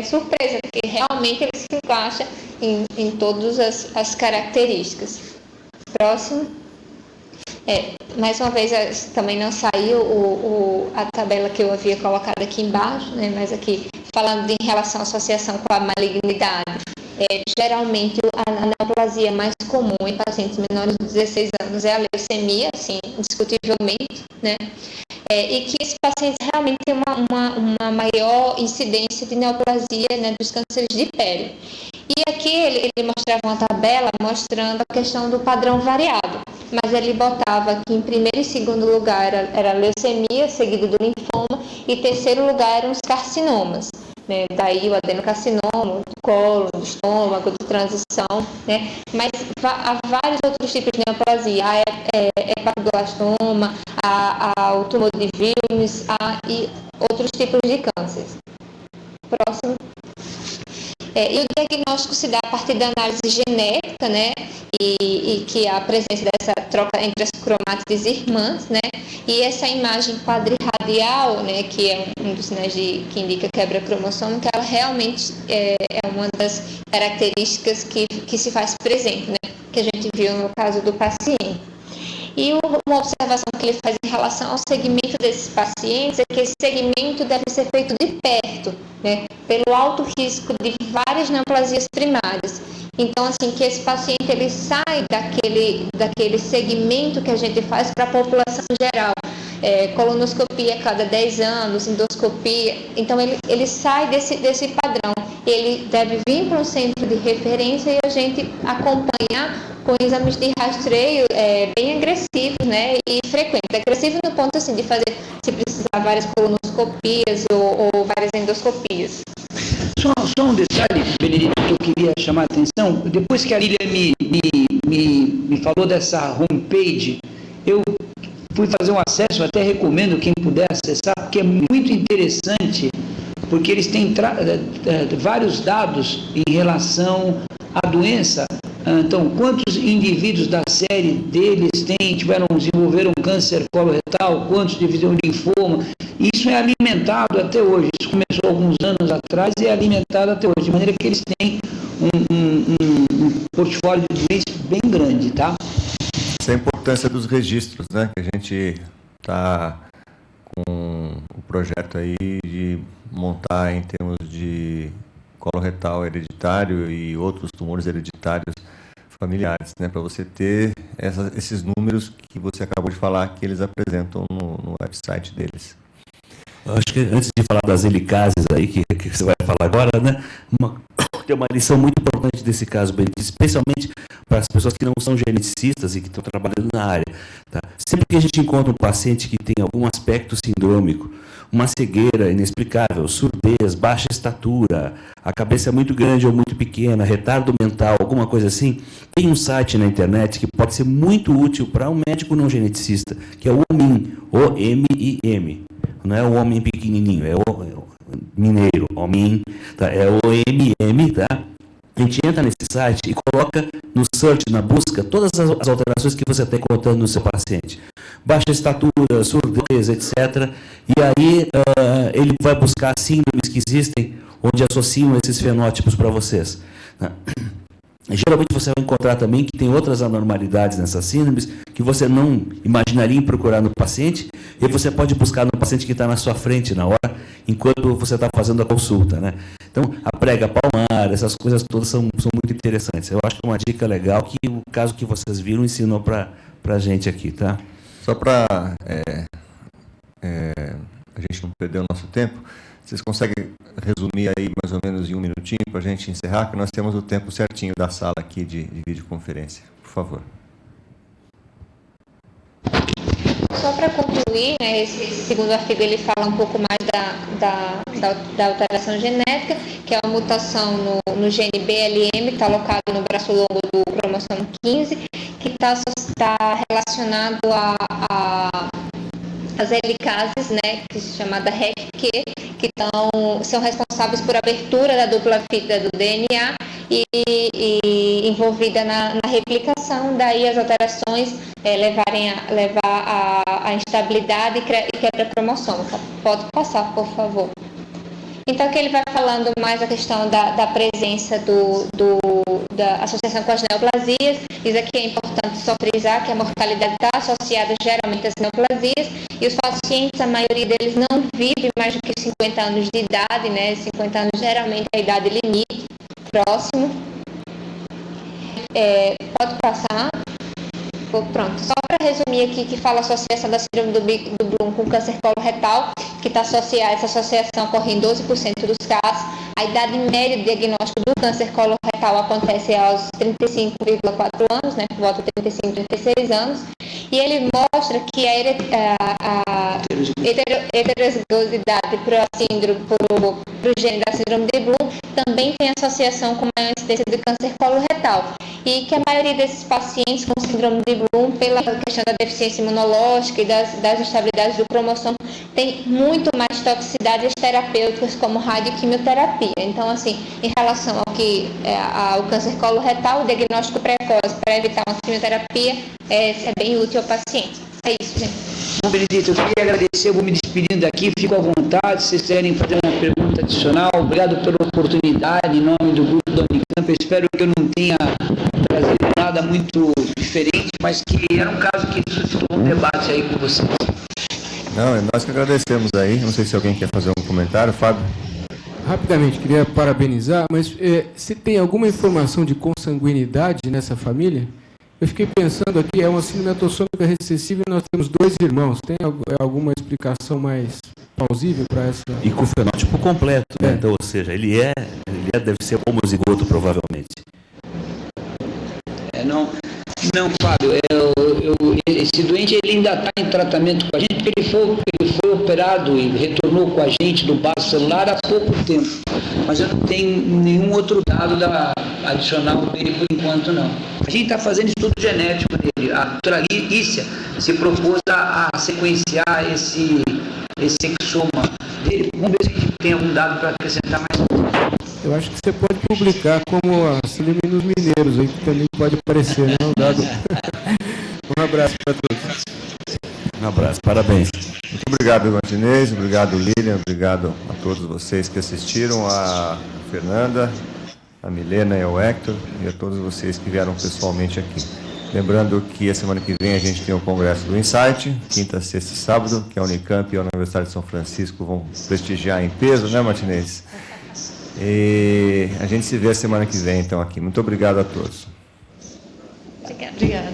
surpresa, porque realmente ele se encaixa em todas as características. Próximo. Mais uma vez, também não saiu a tabela que eu havia colocado aqui embaixo, né, mas aqui, falando em relação à associação com a malignidade, geralmente a neoplasia mais comum em pacientes menores de 16 anos é a leucemia, assim, indiscutivelmente, né? E que esses pacientes realmente têm uma maior incidência de neoplasia, né, dos cânceres de pele. E aqui ele mostrava uma tabela mostrando a questão do padrão variado, mas ele botava que em primeiro e segundo lugar era a leucemia, seguido do linfoma, e terceiro lugar eram os carcinomas. Né, daí o adenocarcinoma, do colo, do estômago, de transição, né, mas há vários outros tipos de neoplasia, há hepatoblastoma, há o tumor de Wilms, e outros tipos de cânceres. Próximo. E o diagnóstico se dá a partir da análise genética, né, e que há a presença dessa troca entre as cromátides irmãs, né, e essa imagem quadrirradial, né, que é um dos sinais que indica quebra cromossômica, ela realmente é uma das características que se faz presente, né, que a gente viu no caso do paciente. E uma observação que ele faz em relação ao segmento desses pacientes é que esse segmento deve ser feito de perto, né, pelo alto risco de várias neoplasias primárias. Então, assim, que esse paciente ele sai daquele segmento que a gente faz para a população geral. Colonoscopia a cada 10 anos, endoscopia. Então, ele sai desse padrão. Ele deve vir para um centro de referência e a gente acompanhar com exames de rastreio bem agressivos, né, e frequentes. Agressivo no ponto, assim, de fazer, se precisar, várias colonoscopias ou várias endoscopias. Só um detalhe, Benedito, que eu queria chamar a atenção. Depois que a Lília me falou dessa homepage, eu fui fazer um acesso, até recomendo quem puder acessar, porque é muito interessante, porque eles têm vários dados em relação à doença. Então, quantos indivíduos da série deles desenvolveram câncer coloretal, quantos desenvolveram linfoma? Isso é alimentado até hoje. Isso começou alguns anos atrás e é alimentado até hoje, de maneira que eles têm um portfólio de doenças bem grande, tá? Essa é a importância dos registros, né? Que a gente está com o projeto aí de montar em termos de coloretal hereditário e outros tumores hereditários familiares, né, para você ter esses números que você acabou de falar que eles apresentam no website deles. Eu acho que antes de falar das helicases aí, que você vai falar agora, né, tem uma lição muito importante desse caso, especialmente para as pessoas que não são geneticistas e que estão trabalhando na área. Tá? Sempre que a gente encontra um paciente que tem algum aspecto sindrômico, uma cegueira inexplicável, surdez, baixa estatura, a cabeça é muito grande ou muito pequena, retardo mental, alguma coisa assim, tem um site na internet que pode ser muito útil para um médico não geneticista, que é o OMIM, O-M-I-M. Não é o homem pequenininho, é o mineiro, OMIM, tá? É o OMM, tá? A gente entra nesse site e coloca no search, na busca, todas as alterações que você está encontrando no seu paciente. Baixa estatura, surdez, etc. E aí ele vai buscar síndromes que existem, onde associam esses fenótipos para vocês. Geralmente você vai encontrar também que tem outras anormalidades nessas síndromes que você não imaginaria procurar no paciente, e você pode buscar no paciente que está na sua frente na hora, enquanto você está fazendo a consulta, né? Então, a prega palmar, essas coisas todas são muito interessantes. Eu acho que é uma dica legal que o caso que vocês viram ensinou para a gente aqui, tá? Só para a gente não perder o nosso tempo, vocês conseguem resumir aí mais ou menos em um minutinho para a gente encerrar, que nós temos o tempo certinho da sala aqui de videoconferência. Por favor. Só para concluir, né, esse segundo artigo ele fala um pouco mais da alteração genética, que é a mutação no gene BLM, que está alocado no braço longo do cromossomo 15, que está relacionado às helicases, né, que é chamada REC-Q, que são responsáveis por abertura da dupla fita do DNA e envolvida na replicação, daí as alterações levar à instabilidade e quebra cromosômica. Pode passar, por favor. Então, aqui ele vai falando mais a questão da presença da associação com as neoplasias. Diz aqui é importante só frisar que a mortalidade está associada geralmente às neoplasias e os pacientes, a maioria deles não vive mais do que 50 anos de idade, né? 50 anos geralmente é a idade limite, próximo. Pode passar. Pronto, só para resumir aqui, que fala a associação da síndrome do Bloom com câncer coloretal, que está associada, essa associação ocorre em 12% dos casos. A idade média de diagnóstico do câncer coloretal acontece aos 35,4 anos, né, por volta de 35, 36 anos, e ele mostra que a heterozigosidade para o gene da síndrome de Bloom também tem associação com maior incidência de câncer coloretal, e que a maioria desses pacientes com síndrome de Bloom, pela questão da deficiência imunológica e das instabilidades do cromossomo, tem muito mais toxicidades terapêuticas como radioquimioterapia. Então, assim, em relação ao câncer coloretal, o diagnóstico precoce para evitar uma quimioterapia é bem útil ao paciente. É isso, gente. Bom, Benedito, eu queria agradecer, eu vou me despedindo daqui, fico à vontade, se vocês quiserem fazer uma pergunta adicional. Obrigado pela oportunidade, em nome do grupo da Unicamp. Eu espero que eu não tenha trazido nada muito diferente, mas que era um caso que suscitou um debate aí com vocês. Não, é nós que agradecemos aí. Não sei se alguém quer fazer um comentário, Fábio. Rapidamente, queria parabenizar, mas se tem alguma informação de consanguinidade nessa família? Eu fiquei pensando aqui, é uma síndrome autossômica recessiva e nós temos 2 irmãos. Tem alguma explicação mais plausível para essa? E com o fenótipo completo, né? Então, ou seja, ele deve ser homozigoto, provavelmente. Não, Fábio, esse doente ele ainda está em tratamento com a gente, porque ele foi operado e retornou com a gente do baço celular há pouco tempo. Mas eu não tenho nenhum outro dado adicional dele por enquanto, não. A gente está fazendo estudo genético dele. A doutora Lícia se propôs a sequenciar esse exoma dele. Vamos ver se a gente tem algum dado para acrescentar mais. Eu acho que você pode publicar como a síndrome nos mineiros, aí que também pode aparecer, né? Um dado. Um abraço para todos. Um abraço, parabéns. Muito obrigado, Martinez, obrigado, Lilian, obrigado a todos vocês que assistiram, a Fernanda, a Milena e ao Hector, e a todos vocês que vieram pessoalmente aqui. Lembrando que a semana que vem a gente tem o Congresso do Insight, quinta, sexta e sábado, que a Unicamp e a Universidade de São Francisco vão prestigiar em peso, né, Martinez? E a gente se vê a semana que vem, então, aqui. Muito obrigado a todos. Obrigada. Obrigada.